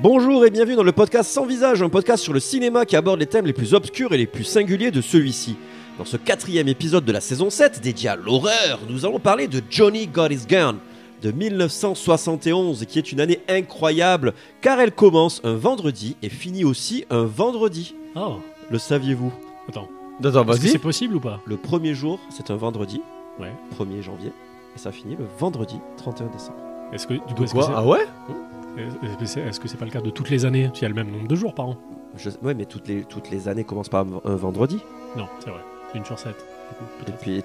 Bonjour et bienvenue dans le podcast Sans Visage, un podcast sur le cinéma qui aborde les thèmes les plus obscurs et les plus singuliers de celui-ci. Dans ce 4e épisode de la saison 7, dédié à l'horreur, nous allons parler de Johnny Got His Gun, de 1971, qui est une année incroyable, car elle commence un vendredi et finit aussi un vendredi. Oh. Le saviez-vous? Attends, vas-y. est-ce que c'est possible ou pas? Le premier jour, c'est un vendredi, Ouais. 1er janvier, et ça finit le vendredi 31 décembre. Est-ce que, du coup, est-ce Quoi? que c'est... Ah ouais? Est-ce que c'est pas le cas de toutes les années? S'il y a le même nombre de jours par an. Ouais, mais toutes les années commencent par un vendredi. Non, c'est vrai. 1 sur 7. Et puis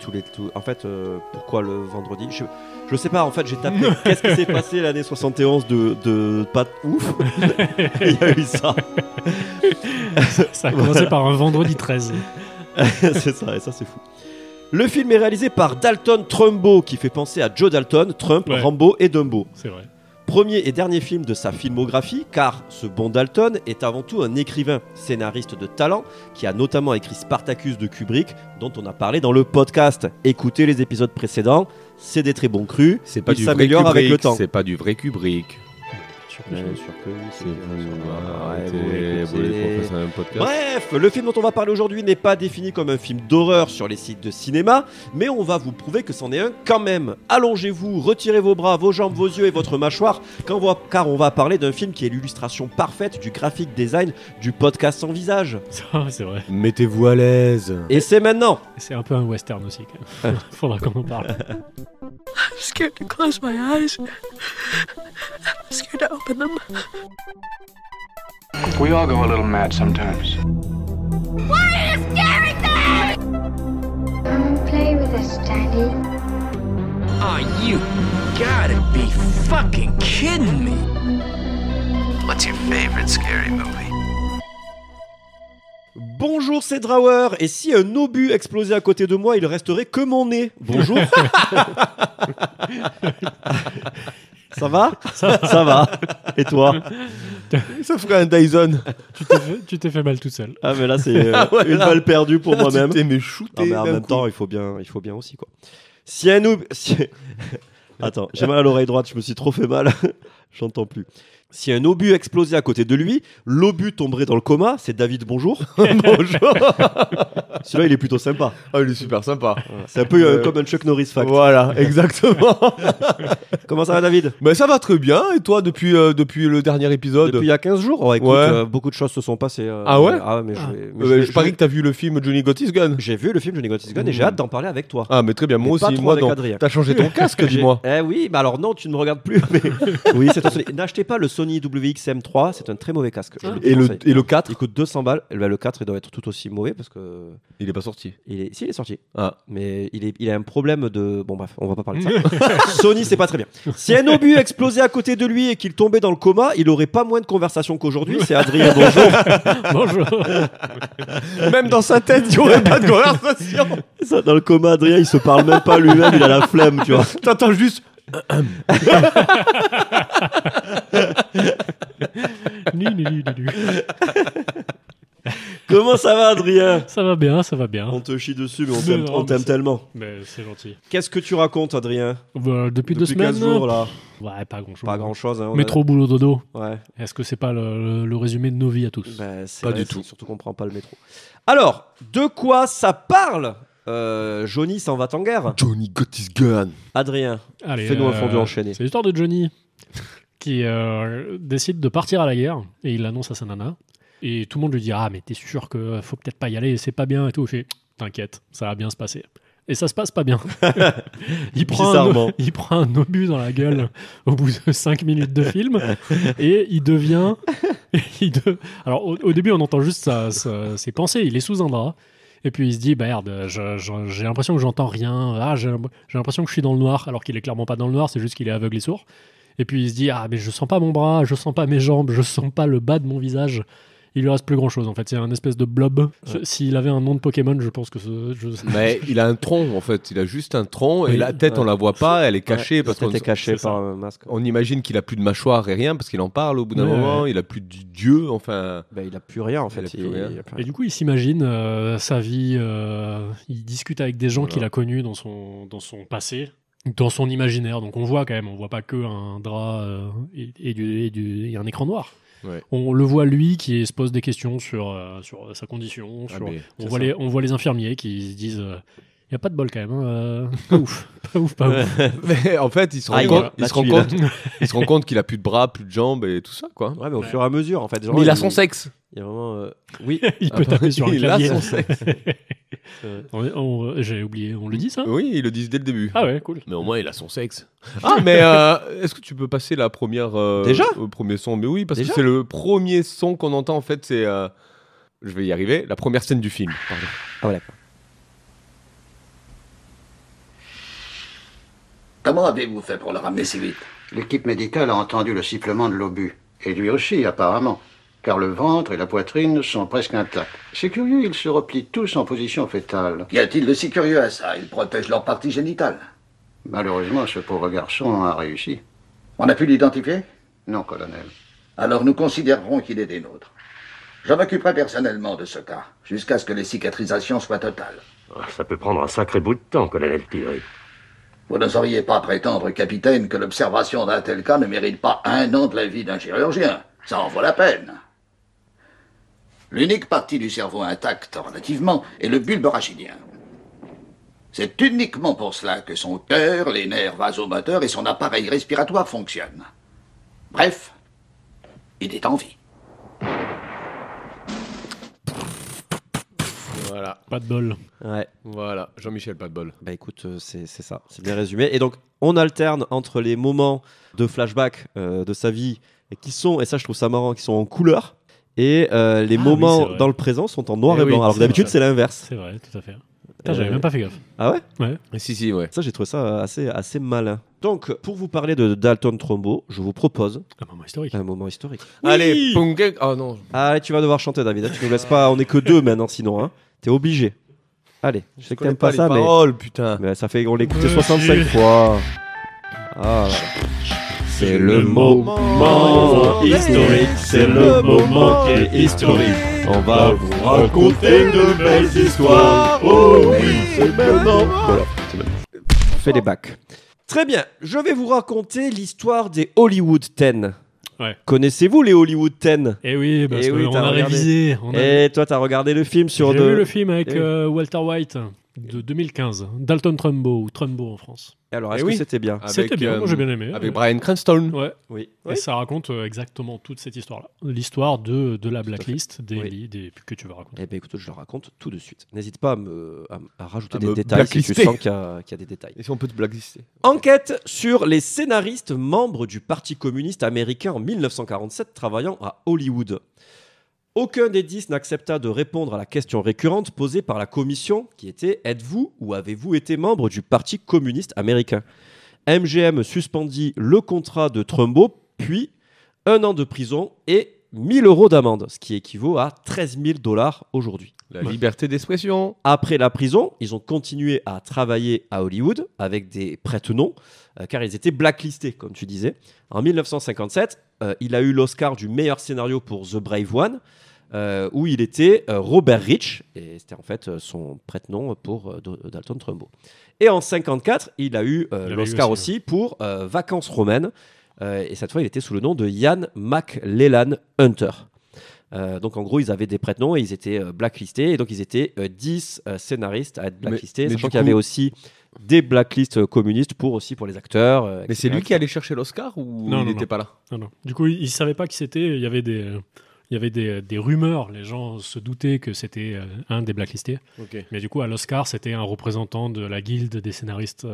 en fait, pourquoi le vendredi? Je sais pas, en fait, j'ai tapé qu'est-ce qui s'est passé l'année 71 de pas de ouf. Il y a eu ça. Ça a commencé par un vendredi 13. C'est ça, et ça c'est fou. Le film est réalisé par Dalton Trumbo, qui fait penser à Joe Dalton, Trump, Ouais. Rambo et Dumbo. C'est vrai. Premier et dernier film de sa filmographie, car ce bon Dalton est avant tout un écrivain, scénariste de talent, qui a notamment écrit Spartacus de Kubrick, dont on a parlé dans le podcast. Écoutez les épisodes précédents, c'est des très bons crus, C'est pas il du vrai s'améliore Kubrick. avec le temps. C'est pas du vrai Kubrick. Bien sûr que oui, c'est C'est bien sûr. vous. Ouais, Vous voulez qu'on fasse un podcast? Bref, le film dont on va parler aujourd'hui n'est pas défini comme un film d'horreur sur les sites de cinéma, mais on va vous prouver que c'en est un quand même. Allongez-vous, retirez vos bras, vos jambes, vos yeux et votre mâchoire, car on va parler d'un film qui est l'illustration parfaite du graphic design du podcast Sans Visage. C'est vrai. Mettez-vous à l'aise. Et c'est maintenant. C'est un peu un western aussi, quand même. Faudra qu'on en parle. I'm scared to close my eyes. I'm scared to open them. We all go a little mad sometimes. Come and play with us, Daddy. Oh, you gotta be fucking kidding me. What's your favorite scary movie? Bonjour, c'est Drawer, et si un obus explosait à côté de moi, il resterait que mon nez. Bonjour. Ça va? Ça va. Et toi? Ça ferait un Dyson. Tu t'es fait mal tout seul. Ah mais là c'est Ouais, une là. balle perdue pour moi-même. Tu t'es mais Non, shooté mais en d'un même coup. temps, il faut bien aussi quoi. Si un obus... Attends, j'ai mal à l'oreille droite, je me suis trop fait mal. J'entends plus. Si un obus explosait à côté de lui, l'obus tomberait dans le coma. C'est David, bonjour. Bonjour. Celui-là, il est plutôt sympa. Ah, il est super sympa. C'est un peu comme un Chuck Norris fact. Voilà, exactement. Comment ça va, David? Mais ça va très bien. Et toi, depuis le dernier épisode? Depuis il y a 15 jours. Oh, écoute, Ouais. beaucoup de choses se sont passées. Ah ouais? Ah, mais je Je parie que t'as vu le film Johnny Got His Gun. j'ai vu le film Johnny Got His Gun et j'ai hâte d'en parler avec toi. Ah, mais très bien. Moi Mais pas aussi. trop Moi, avec non. Adrien. T'as changé ton casque, dis-moi. Eh oui, bah alors non, tu ne me regardes plus. Mais... oui, c'est un Sony. N'achetez pas le Sony WX-M3, c'est un très mauvais casque. Je le Et conseille. le 4, Il coûte 200 balles. Et ben, le 4, il doit être tout aussi mauvais parce que. il est pas sorti. Si, il est sorti. Ah. Mais il a un problème de. Bon, bref, on va pas parler de ça. Sony, c'est pas très bien. Si un obus explosait à côté de lui et qu'il tombait dans le coma, il aurait pas moins de conversation qu'aujourd'hui. C'est Adrien, bonjour. Bonjour. Même dans sa tête, il n'y aurait pas de conversation. Ça, dans le coma, Adrien, il se parle même pas lui-même, il a la flemme, tu vois. T'entends juste. Comment ça va, Adrien? Ça va bien, ça va bien. On te chie dessus, mais Mais non, on t'aime mais tellement. Mais c'est gentil. Qu'est-ce que tu racontes, Adrien? Depuis 2 Depuis semaines 15 jours, là. Ouais, pas grand-chose. Pas grand-chose. Hein, Métro, boulot, dodo. Ouais. Est-ce que c'est pas le résumé de nos vies à tous? Bah, c'est Pas vrai, du tout. Surtout qu'on prend pas le métro. Alors, de quoi ça parle? Johnny s'en va en guerre. Johnny Got His Gun. Adrien, Allez, fais-nous un fondu enchaîné. C'est l'histoire de Johnny qui décide de partir à la guerre et il l'annonce à sa nana. Et tout le monde lui dit: ah, mais t'es sûr que faut peut-être pas y aller, c'est pas bien et tout. Il fait: t'inquiète, ça va bien se passer. Et ça se passe pas bien. il prend un obus dans la gueule au bout de 5 minutes de film et il devient. Alors au début, on entend juste ses pensées. Il est sous un drap. Et puis il se dit: bah merde, j'ai l'impression que j'entends rien. Ah, j'ai l'impression que je suis dans le noir, alors qu'il est clairement pas dans le noir, c'est juste qu'il est aveugle et sourd. Et puis il se dit: ah, mais je sens pas mon bras, je sens pas mes jambes, je sens pas le bas de mon visage. Il lui reste plus grand chose en fait, c'est un espèce de blob. Ouais. S'il avait un nom de Pokémon, je pense que Mais il a un tronc en fait, il a juste un tronc et Oui. la tête on la voit pas, elle est cachée parce qu'on qu'on est caché c'est par ça. un masque. on imagine qu'il a plus de mâchoire et rien parce qu'il en parle au bout d'un Ouais, moment, ouais. il a plus de dieu, enfin. Bah, il a plus rien en fait. Il a plus rien. il a plus Et rien. du coup, il s'imagine sa vie, il discute avec des gens Voilà. qu'il a connus dans son passé, dans son imaginaire. Donc on voit quand même, on voit pas que un drap et un écran noir. Ouais. On le voit lui qui se pose des questions sur sa condition. On voit les infirmiers qui se disent il n'y a pas de bol quand même. Pas ouf. Mais en fait, il se rend compte qu'il a plus de bras, plus de jambes et tout ça, quoi. Ouais, mais au fur et à mesure, en fait. Genre, Mais il a son sexe. Il y a vraiment. Oui. Il peut taper sur un Il a clavier. son sexe. J'ai oublié, on le dit ça? Oui, ils le disent dès le début. Ah ouais, cool. Mais au moins, il a son sexe. Ah, mais est-ce que tu peux passer la première... Déjà le premier son? Mais oui, parce Déjà que c'est le premier son qu'on entend, en fait, c'est... je vais y arriver. La première scène du film. Pardon. Ah ouais, d'accord. Comment avez-vous fait pour le ramener si vite? L'équipe médicale a entendu le sifflement de l'obus. Et lui aussi, apparemment. Car le ventre et la poitrine sont presque intacts. C'est curieux, ils se replient tous en position fétale. Qu'y a-t-il de si curieux à ça? Ils protègent leur partie génitale. Malheureusement, ce pauvre garçon a réussi. On a pu l'identifier? Non, colonel. Alors nous considérerons qu'il est des nôtres. Je m'occuperai personnellement de ce cas, jusqu'à ce que les cicatrisations soient totales. Ça peut prendre un sacré bout de temps, colonel Pilry. Vous n'oseriez pas prétendre, capitaine, que l'observation d'un tel cas ne mérite pas 1 an de la vie d'un chirurgien. Ça en vaut la peine. L'unique partie du cerveau intacte, relativement, est le bulbe rachidien. C'est uniquement pour cela que son cœur, les nerfs vasomoteurs et son appareil respiratoire fonctionnent. Bref, il est en vie. Voilà. Pas de bol. Ouais. Voilà, Jean-Michel, pas de bol. Bah écoute, c'est ça, c'est bien résumé. Et donc, on alterne entre les moments de flashback de sa vie qui sont, et ça je trouve ça marrant, qui sont en couleur, et les moments dans le présent sont en noir et blanc. Alors que d'habitude, c'est l'inverse. C'est vrai, tout à fait. Putain, j'avais même pas fait gaffe. Ah ouais? Ouais. Si, ouais. Ça, j'ai trouvé ça assez malin. Donc, pour vous parler de Dalton Trumbo, je vous propose un moment historique. Oui. Allez, Pungek. Oh non. Allez, tu vas devoir chanter, David. Hein, tu nous laisses pas. On est que 2 maintenant, sinon. Hein. T'es obligé. Allez, je sais que t'aimes pas ça, mais. Paroles, putain. Mais ça fait. On l'a écouté 65 fois. Ah. C'est le moment historique. C'est le moment qui est historique. On va vous raconter de belles histoires. Oh oui, c'est maintenant. Voilà, c'est bon. Fais les bacs. Très bien, je vais vous raconter l'histoire des Hollywood 10. Ouais. Connaissez-vous les Hollywood 10? Eh oui, parce Eh oui, qu'on t'as a regardé. révisé. Et toi, t'as regardé le film sur J'ai vu le film avec Walter White de 2015, Dalton Trumbo, ou Trumbo en France. Et alors, est-ce que c'était bien? C'était bien, moi j'ai bien aimé. Avec Bryan Cranston. Ouais. Oui. Et ça raconte exactement toute cette histoire-là. L'histoire de la blacklist, que tu vas raconter. Eh bien, écoute, je le raconte tout de suite. N'hésite pas à rajouter des me détails si tu blacklister. sens qu'il y a des détails. Et si on peut te blacklister? Enquête sur les scénaristes membres du Parti communiste américain en 1947 travaillant à Hollywood. Aucun des 10 n'accepta de répondre à la question récurrente posée par la commission qui était « Êtes-vous ou avez-vous été membre du Parti communiste américain ?» MGM suspendit le contrat de Trumbo, puis 1 an de prison et 1 000 € d'amende, ce qui équivaut à 13 000 $ aujourd'hui. La liberté d'expression. Après la prison, ils ont continué à travailler à Hollywood avec des prête-noms, car ils étaient blacklistés, comme tu disais. En 1957, il a eu l'Oscar du meilleur scénario pour The Brave One, où il était Robert Rich, et c'était en fait son prête-nom pour Dalton Trumbo. Et en 1954, il a eu l'Oscar aussi pour Vacances romaines, et cette fois, il était sous le nom de Ian McLellan Hunter. Donc en gros, ils avaient des prête-noms et ils étaient blacklistés. Et donc ils étaient 10 scénaristes à être blacklistés. Mais Sachant du qu'il y avait aussi des blacklists communistes pour les acteurs. Mais etc., c'est lui qui allait chercher l'Oscar ou il n'était pas là? Non. Du coup, il ne savait pas qui c'était. Il y avait des rumeurs. Les gens se doutaient que c'était un des blacklistés. Okay. Mais du coup, à l'Oscar, c'était un représentant de la guilde des scénaristes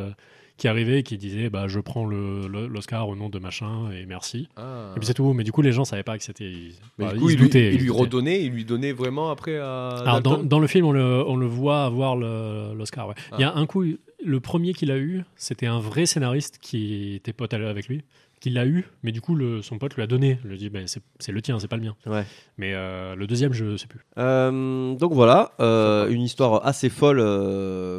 qui arrivait et qui disait je prends l'Oscar au nom de machin et merci. Ah. Et puis c'est tout. Mais du coup, les gens ne savaient pas que c'était. Mais du ils coup, se doutaient. il lui redonnait, il lui donnait vraiment après à. Alors, Dalton. dans le film, on le voit avoir l'Oscar. Ouais. Il y a un coup, le premier qu'il a eu, c'était un vrai scénariste qui était pote avec lui, qui l'a eu, mais du coup, son pote lui a donné. Il lui a dit c'est le tien, c'est pas le mien. Ouais. Mais le deuxième, je ne sais plus. Donc voilà, une histoire assez folle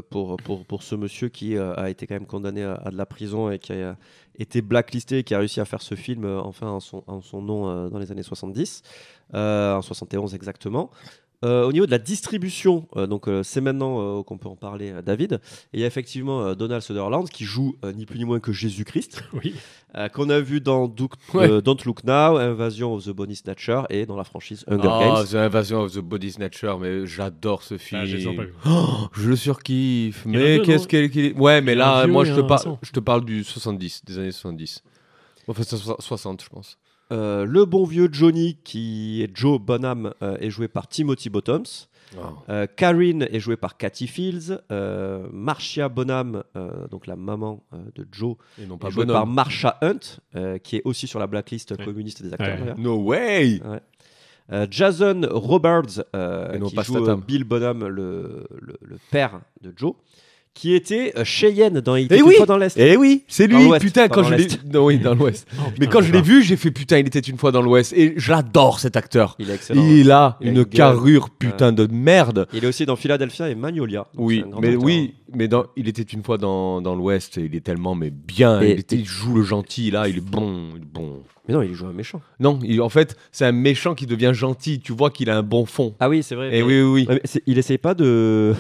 pour ce monsieur qui a été quand même condamné à de la prison et qui a été blacklisté et qui a réussi à faire ce film en son nom dans les années 70, en 71 exactement. Au niveau de la distribution, c'est maintenant qu'on peut en parler, David. Et il y a effectivement Donald Sutherland qui joue ni plus ni moins que Jésus-Christ, Oui. qu'on a vu dans Don't Look Now, Invasion of the Body Snatcher et dans la franchise Hunger Games. The Invasion of the Body Snatcher, mais j'adore ce film. Ah, je les ai pas vus. Je le surkiffe. Il y en a Mais deux, qu'est-ce non qu'il est. Ouais, mais Il y en a là, un vieux moi, et je un te récent. parle du 70, des années 70. Enfin, 60, je pense. Le bon vieux Johnny, qui est Joe Bonham, est joué par Timothy Bottoms. Karine est jouée par Kathy Fields. Marcia Bonham, donc la maman de Joe, Et non est pas jouée Bonhomme. par Marsha Hunt, qui est aussi sur la blacklist communiste des acteurs. Ouais. d'ailleurs. No way! Jason Robards, Et non qui pas joue Statham. Bill Bonham, le père de Joe, qui était Cheyenne dans Il était Eh une oui, fois dans l'Est. eh oui, c'est Dans lui, l'Ouest, putain, pas quand dans je l'ai... l'Est. Non, oui, dans l'Ouest. Oh, Mais putain, quand je l'ai ça. vu, j'ai fait putain, il était une fois dans l'Ouest. Et j'adore cet acteur. Il est excellent. Il a Il a une une gueule. carrure putain de merde. Il est aussi dans Philadelphia et Magnolia. Donc Oui, c'est un grand mais acteur. oui, mais il était une fois dans l'Ouest. Et il est tellement mais bien. Et- Il joue le gentil là. Il est bon, il est bon. Mais non, il joue un méchant. Non, en fait, c'est un méchant qui devient gentil. Tu vois qu'il a un bon fond. Ah oui, c'est vrai. Et mais- oui. Ouais, mais il essaye pas de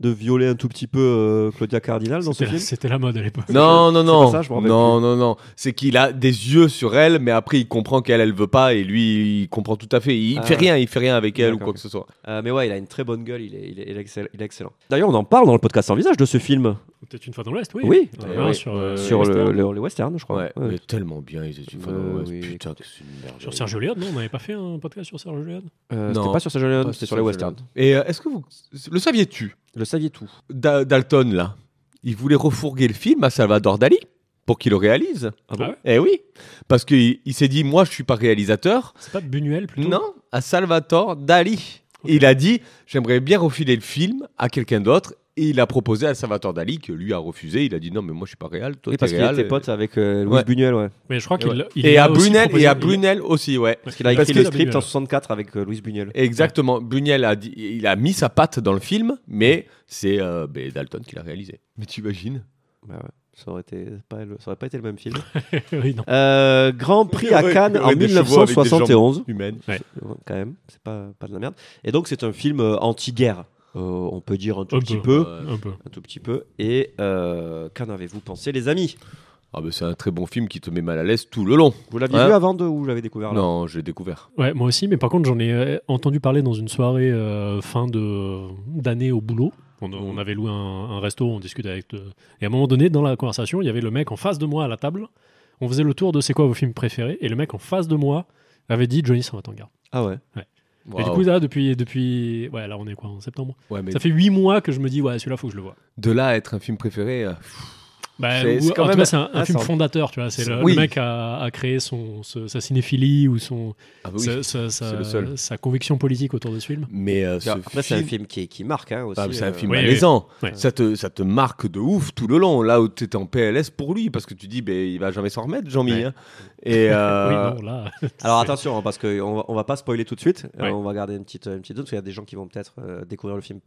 violer un tout petit peu Claudia Cardinal dans ce film. C'était la mode à l'époque. Non. pas ça, je me rappelle Non. C'est qu'il a des yeux sur elle, mais après il comprend qu'elle, elle veut pas, et lui, il comprend tout à fait. Il fait rien avec elle ou D'accord. quoi que ce soit. Mais ouais, il a une très bonne gueule, il est excellent. D'ailleurs, on en parle dans le podcast Sans Visage de ce film. Peut-être une fois dans l'Est, oui. Oui, On en oui. a un sur sur Western. le western, je crois. Ouais, mais tellement bien, ils étaient une fois dans l'Ouest. oui. Putain, que c'est une merde. Sur Sergio Leone, non, on n'avait pas fait un podcast sur Sergio Leone. C'était Non, pas sur Sergio Leone, pas c'était sur sur les Sergio westerns. Et est-ce que vous le saviez-tu, Le saviez tout. Dalton là, il voulait refourguer le film à Salvador Dali pour qu'il le réalise. Ah bon ? Eh oui, parce qu'il s'est dit, moi je suis pas réalisateur. C'est pas Buñuel plutôt. Non, à Salvatore Dali. Il a dit, j'aimerais bien refiler le film à quelqu'un d'autre. Et il a proposé à Salvatore Dali, que lui a refusé. Il a dit non, mais moi je suis pas réel. Toi Oui, t'es parce qu'il réel. était pote avec Louis Ouais. Buñuel, ouais. Mais je crois qu'il Et a à aussi Brunel, proposé- et à Brunel aussi, ouais. Parce qu'il a Parce écrit que- le script en Buñuel. 64 avec Louis Buñuel. Exactement. Brunel il a mis sa patte dans le film, mais c'est Dalton qui l'a réalisé. Mais tu imagines? Bah ouais, ça aurait pas été le même film. Oui, non. Grand Prix à Ouais, Cannes ouais, en des chevaux avec des 1971. jambes humaines. Ouais. Quand même, c'est pas de la merde. Et donc c'est un film anti-guerre. On peut dire un tout Un petit peu. peu. Un peu. Un tout petit peu. Et qu'en avez-vous pensé, les amis? Ah c'est un très bon film qui te met mal à l'aise tout le long. Vous l'aviez Hein vu avant ou vous l'avez découvert là? Non, j'ai découvert. Ouais, moi aussi, mais par contre, j'en ai entendu parler dans une soirée fin d'année au boulot. On avait loué un resto, on discutait avec. Et à un moment donné, dans la conversation, il y avait le mec en face de moi à la table. On faisait le tour de c'est quoi vos films préférés. Et le mec en face de moi avait dit Johnny Sarvatanga. Ah ouais. Et du coup, là, depuis. Ouais, là, on est quoi, en septembre? Ouais, mais Ça fait 8 mois que je me dis, ouais, celui-là, faut que je le vois. de là à être un film préféré. Bah, C'est- ou- c'est quand en tout même- cas, c'est un ah, film c'est un- fondateur, tu vois. C'est Oui. le mec a créé sa cinéphilie ou son, Ah bah oui, c'est le seul. sa conviction politique autour de ce film. Mais Après, c'est un film qui marque hein, aussi. Ah, c'est un film Oui, malaisant. oui. Ouais. Ça te marque de ouf tout le long. Là où tu étais en PLS pour lui, parce que tu dis, il va jamais s'en remettre, Jean-Mi. Ouais. Hein. Et Oui, non, là. Alors c'est- attention, hein, parce qu'on va pas spoiler tout de suite. Ouais. On va garder une petite zone, parce qu'il y a des gens qui vont peut-être découvrir le film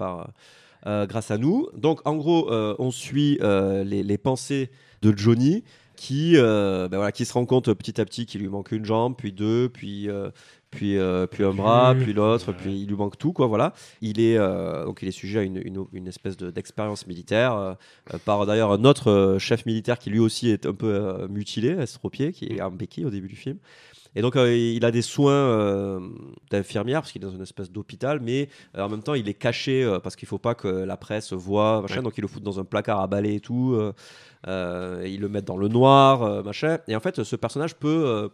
grâce à nous. Donc en gros, on suit les pensées de Johnny qui se rend compte petit à petit qu'il lui manque une jambe, puis deux, puis un bras, puis l'autre, puis il lui manque tout, quoi. Voilà. Il est sujet à une espèce d'expérience militaire par d'ailleurs un autre chef militaire qui lui aussi est un peu mutilé, estropié, qui est en béquille au début du film. Et donc, il a des soins d'infirmière, parce qu'il est dans une espèce d'hôpital, mais en même temps, il est caché, parce qu'il ne faut pas que la presse voit, machin, Ouais. donc ils le foutent dans un placard à balai et tout, ils le mettent dans le noir, machin. Et en fait, ce personnage peut...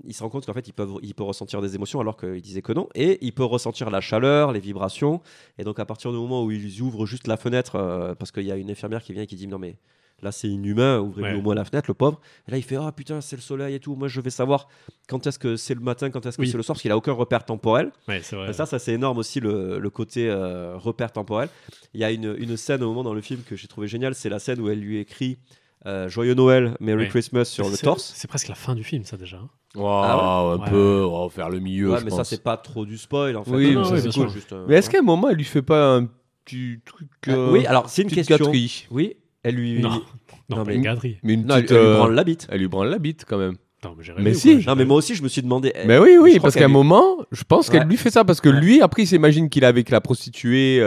il se rend compte qu'en fait, il peut ressentir des émotions alors qu'il disait que non, et il peut ressentir la chaleur, les vibrations, et donc à partir du moment où ils ouvrent juste la fenêtre, parce qu'il y a une infirmière qui vient et qui dit « Non mais... Là, c'est inhumain, ouvrez-lui au moins la fenêtre, le pauvre. » Et là, il fait « Ah putain, c'est le soleil et tout. Moi, je vais savoir quand est-ce que c'est le matin, quand est-ce que c'est le soir, parce qu'il n'a aucun repère temporel. » Ouais, c'est vrai. Ça, c'est énorme aussi, le côté repère temporel. Il y a une scène au moment dans le film que j'ai trouvé géniale, c'est la scène où elle lui écrit Joyeux Noël, Merry Ouais. Christmas sur le torse. C'est presque la fin du film, ça, déjà. Hein. Wow, ouais. un peu, on va faire le milieu. Ouais, je mais pense. ça, c'est pas trop du spoil en fait. Oui, Non, ça, oui, c'est bien cool. sûr, juste, Mais est-ce qu'à un moment, elle lui fait pas un petit truc oui, alors c'est une petite question. gâterie. Oui, elle lui. Non, pas mais une gâterie. Mais une Non, petite, elle lui branle la bite. Elle lui branle la bite quand même. Putain, mais j'ai rêvé, Mais ou si. quoi, Non, mais moi aussi, je me suis demandé. Mais oui, je oui, crois parce qu'à qu'elle un moment, je pense qu'elle Ouais. lui fait ça. Parce que Ouais. lui, après, il s'imagine qu'il est avec la prostituée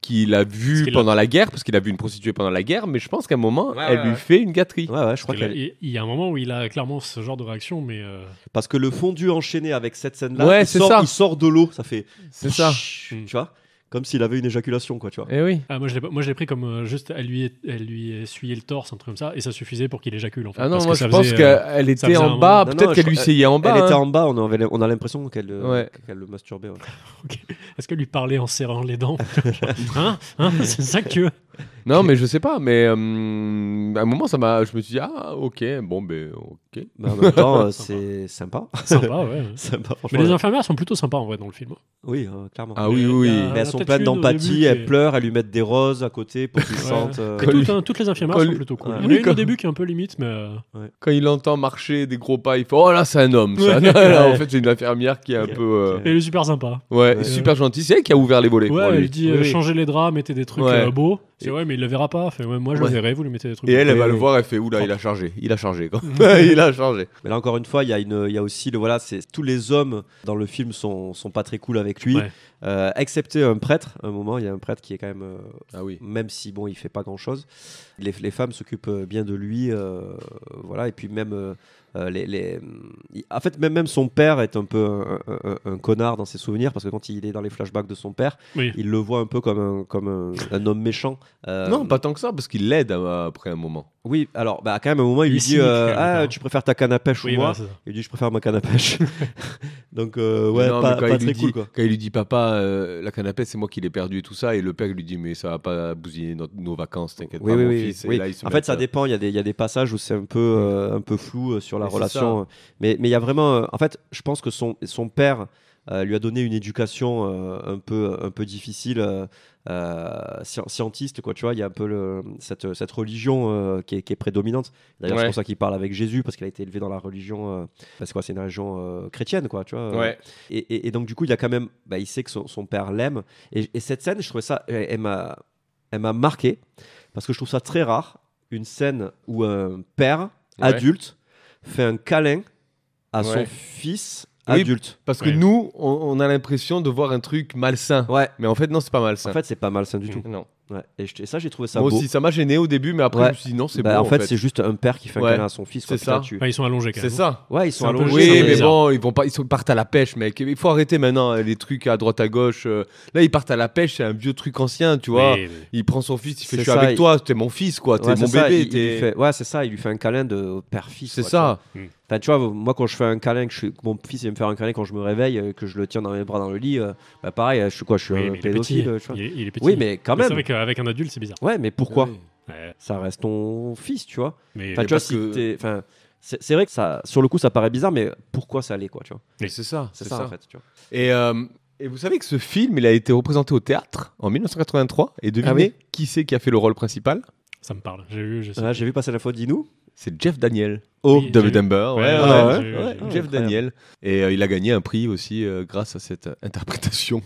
qu'il a vue qu'il pendant la guerre, parce qu'il a vu une prostituée pendant la guerre, mais je pense qu'à un moment, Ouais, elle ouais, lui ouais. fait une gâterie. Ouais, je crois Parce que là, qu'elle. il y a un moment où il a clairement ce genre de réaction, mais Parce que le fondu enchaîné avec cette scène-là, Ouais, il, c'est sort, ça. il sort de l'eau, ça fait. C'est ça. Tu vois, comme s'il avait une éjaculation, quoi, tu vois. Eh oui. moi je l'ai pris comme juste elle lui essuyait le torse, un truc comme ça, et ça suffisait pour qu'il éjacule en fait. Ah non, Parce moi que je ça pense faisait, qu'elle ça était faisait en un bas. Non, Peut-être non, qu'elle je lui crois- essayait en bas. Elle était hein. en bas, on a l'impression qu'elle Ouais. qu'elle le masturbait. Ouais. Ok. Est-ce qu'elle lui parlait en serrant les dents? Hein c'est ça que tu veux? Non, mais je sais pas. Mais à un moment, je me suis dit, ah, ok, bon, ben, ok. Mais en même temps, c'est sympa. Sympa, ouais. Sympa, Mais franchement. les infirmières sont plutôt sympas en vrai dans le film. Oui, clairement. Ah oui, Mais oui. il y a- Mais elles sont peut-être pleines une au d'empathie, début elles qui est- pleurent, elles lui mettent des roses à côté pour qu'il Ouais. sente. Et Quand toutes les infirmières quand sont lui- plutôt cool. Ouais. Il y en a une Quand- au début qui est un peu limite, mais Quand il entend marcher des gros pas, il fait, oh là, c'est un homme. Ça. Ouais. Là, en fait, c'est une infirmière qui est un Ok. peu. elle est super sympa. Ouais, Ouais. super gentille. C'est elle qui a ouvert les volets. Ouais, pour lui. elle dit Oui, oui. changez les draps, mettez des trucs Ouais. beaux. C'est ouais, mais il le verra pas. Fait, ouais, moi je Ouais. le verrai, vous lui mettez des trucs Et beaux. elle va Oui, le oui. voir, elle fait, oula, il a changé. Il a changé, quoi. Il a changé. Mais là encore une fois, il y a aussi tous les hommes dans le film sont pas très cool avec lui, Ouais. excepté un prêtre. À un moment, il y a un prêtre qui est quand même, Ah oui. même si bon, il fait pas grand chose. Les femmes s'occupent bien de lui, voilà. Et puis même en fait, même son père est un peu un connard dans ses souvenirs parce que quand il est dans les flashbacks de son père, Oui. il le voit un peu comme un homme méchant. Non, pas tant que ça, parce qu'il l'aide après un moment. Oui, alors quand même à un moment il Il lui est dit cynique, quand même, ah hein. tu préfères ta canne à pêche Oui, ou moi voilà, c'est ça. Il dit je préfère ma canne à pêche. Donc ouais, Mais non, pas mais quand il très lui cool dit, quoi. Quand il lui dit, papa, la canne à pêche, c'est moi qui l'ai perdu et tout ça, et le père lui dit, mais ça va pas bousiller nos vacances, t'inquiète Oui, pas, oui, mon oui, fils. Et oui. là, ils se En fait, mettent, ça dépend. Il y a des passages où c'est un peu flou sur la Mais c'est relation. Mais il y a vraiment. En fait, je pense que son père lui a donné une éducation un peu difficile, scientiste, quoi. Tu vois, il y a un peu cette religion qui est prédominante. D'ailleurs, Ouais. c'est pour ça qu'il parle avec Jésus parce qu'il a été élevé dans la religion. Parce que c'est une religion chrétienne, quoi. Tu vois. Ouais. Et donc du coup, il a quand même. Il sait que son père l'aime. Et cette scène, je trouvais ça. Elle m'a marqué parce que je trouve ça très rare. Une scène où un père adulte fait un câlin à son Ouais. fils Oui, adulte. Parce que nous, on a l'impression de voir un truc malsain. Ouais. Mais en fait, non, c'est pas malsain. En fait, c'est pas malsain du tout. Non. Ouais. Et ça, j'ai trouvé ça Moi beau. aussi, ça m'a gêné au début, mais après, Ouais. je me suis dit, non, c'est Bah, bon. en fait, c'est juste un père qui fait un Ouais. câlin à son fils. quoi. C'est ça. Putain, Ils sont allongés quand même. C'est ça. Ouais, ils sont C'est un peu- allongés. Oui, c'est un peu mais bizarre. bon, ils partent à la pêche, mec. Il faut arrêter maintenant les trucs à droite à gauche. Là, ils partent à la pêche, c'est un vieux truc ancien, tu vois. Mais- Il prend son fils, il fait, C'est je suis ça, avec il- toi, t'es mon fils, quoi. T'es Ouais, mon c'est ça, bébé. il lui t'es- fait- Ouais, c'est ça. Il lui fait un câlin de père-fils. C'est quoi, ça. tu vois. Enfin, tu vois, moi, quand je fais un câlin, que mon fils il me faire un câlin quand je me réveille, que je le tiens dans mes bras dans le lit, pareil, je suis quoi, je suis Oui, un mais il est petit. pédophile. Tu vois. Il est petit. Oui, mais quand Mais même. C'est vrai qu'avec un adulte, c'est bizarre. Ouais, mais pourquoi Oui. Ouais. Ça reste ton fils, tu vois. Mais Enfin, tu vois, parce si que- t'es- enfin, c'est vrai que ça, sur le coup, ça paraît bizarre, mais pourquoi ça allait, quoi, tu vois. Mais c'est ça. C'est ça, en fait, tu vois. Et vous savez que ce film, il a été représenté au théâtre en 1983. Et devinez Ah oui. qui c'est qui a fait le rôle principal? ça me parle. J'ai vu. Ah, j'ai vu passer la faute, dis-nous. C'est Jeff Daniel. Oh, Oui, de j'ai vu. Dumber. Ouais, Ouais, ouais, ouais, ouais, j'ai vu, ouais, j'ai vu. Jeff Incroyable. Daniel. Et il a gagné un prix aussi grâce à cette interprétation.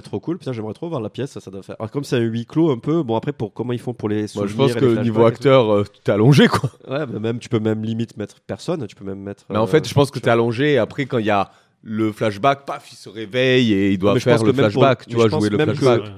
Trop cool. Putain, j'aimerais trop voir la pièce. Ça doit faire. Alors, comme c'est un huis clos un peu. Bon, après, comment ils font pour les Moi, souvenirs je pense et les que flashbacks niveau et tout. acteur, t'es allongé, quoi. Ouais, bah, même tu peux même limite mettre personne. Tu peux même mettre. Mais en fait, je pense que t'es allongé. Et après, quand il y a le flashback, paf, il se réveille et il doit Mais je faire pense le que même pour- flashback. mais Tu vois, je pense jouer le même que- flashback.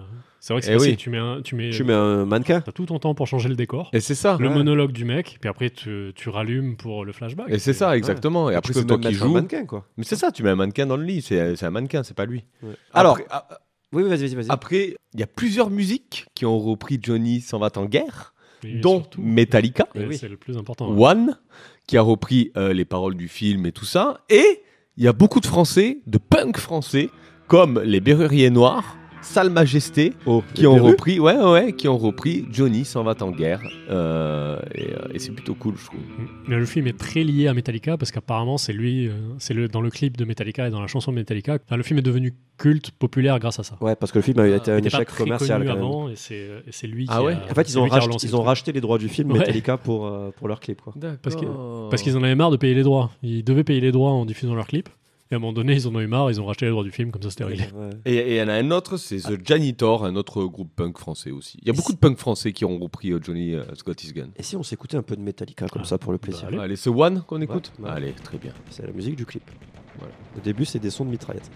C'est vrai que c'est Eh facile. oui. Tu mets un mannequin. T'as tout ton temps pour changer le décor. Et c'est ça. Le Ouais. monologue du mec, puis après tu rallumes pour le flashback. Et c'est ça, exactement. Et après, tu peux c'est toi même qui mettre un joues. mannequin, quoi. Mais c'est ça, tu mets un mannequin dans le lit. C'est un mannequin, c'est pas lui. Ouais. Alors, Après, oui, vas-y. après, il y a plusieurs musiques qui ont repris Johnny s'en va en guerre, Oui, dont surtout. Metallica, Ouais, oui. C'est le plus important. ouais. One, qui a repris les paroles du film et tout ça. Et il y a beaucoup de Français, de punk français, comme les Berruriers Noirs, Sale Majesté, qui ont repris Johnny s'en va en guerre. Et c'est plutôt cool, je trouve. Mais le film est très lié à Metallica parce qu'apparemment c'est lui, dans le clip de Metallica et dans la chanson de Metallica. Enfin, le film est devenu culte, populaire grâce à ça. Ouais, parce que le film a été Il un était pas échec très commercial. connu quand même. avant et c'est lui Ah qui ouais. a, En fait, c'est lui qui a relancé le ils ont truc. racheté les droits du film Ouais. Metallica pour leur clip, quoi. Parce qu'ils en avaient marre de payer les droits. Ils devaient payer les droits en diffusant leur clip. Et à un moment donné, ils en ont eu marre, ils ont racheté les droits du film, comme ça c'était réglé. Ouais. Et il y en a un autre, c'est The Janitor, un autre groupe punk français aussi. Il y a beaucoup de punk français qui ont repris Johnny Scott Is Gone. Et si on s'écoutait un peu de Metallica comme ça pour le plaisir? Allez, c'est One qu'on écoute. Ouais. Allez, très bien. C'est la musique du clip. Voilà. Au début, c'est des sons de mitraillette.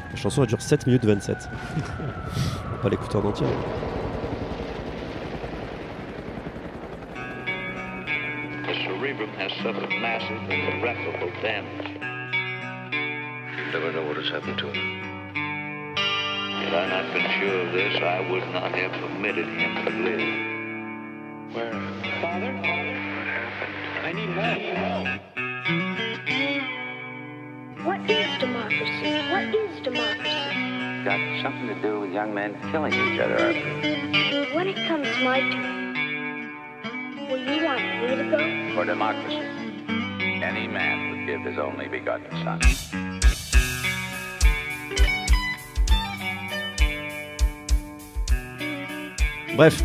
La chanson elle dure 7 minutes 27. On va pas l'écouter en entier. The cerebrum has suffered massive and irreparable damage. You never know what has happened to him. Had I not been sure of this, I would not have permitted him to live. Where? Father? What happened? I need help. What is democracy? What is democracy? Got something to do with young men killing each other, I think. When it comes my turn, will you want me to go? For democracy, any man would give his only begotten son. Bref,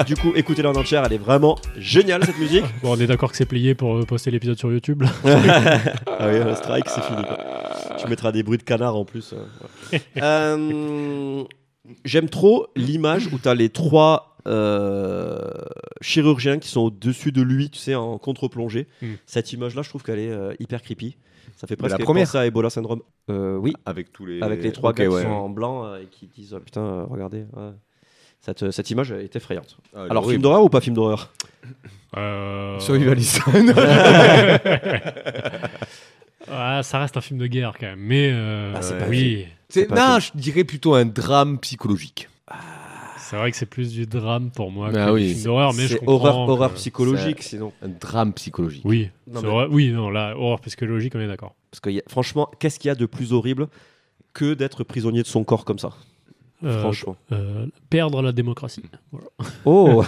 du coup, écoutez-la en entière, elle est vraiment géniale cette musique. Bon, on est d'accord que c'est plié pour poster l'épisode sur YouTube. Ah oui, le strike, c'est fini. Quoi. Tu mettras des bruits de canard en plus. J'aime trop l'image où tu as les 3 chirurgiens qui sont au-dessus de lui, tu sais, en contre-plongée. Cette image-là, je trouve qu'elle est hyper creepy. Ça fait presque penser à Ebola Syndrome. Oui, avec tous les 3 gars qui sont en blanc et qui disent oh, putain, regardez. Ouais. Cette image est effrayante. Alors, film d'horreur ou pas film d'horreur? Survivalist. Ça reste un film de guerre quand même, mais c'est pas oui. Je dirais plutôt un drame psychologique. C'est vrai que c'est plus du drame pour moi que du film d'horreur, mais je c'est comprends. horreur psychologique, sinon. Un drame psychologique. Oui, non, là, horreur psychologique, on est d'accord. Parce que franchement, qu'est-ce qu'il y a de plus horrible que d'être prisonnier de son corps comme ça? Franchement. Perdre la démocratie. Voilà. Oh,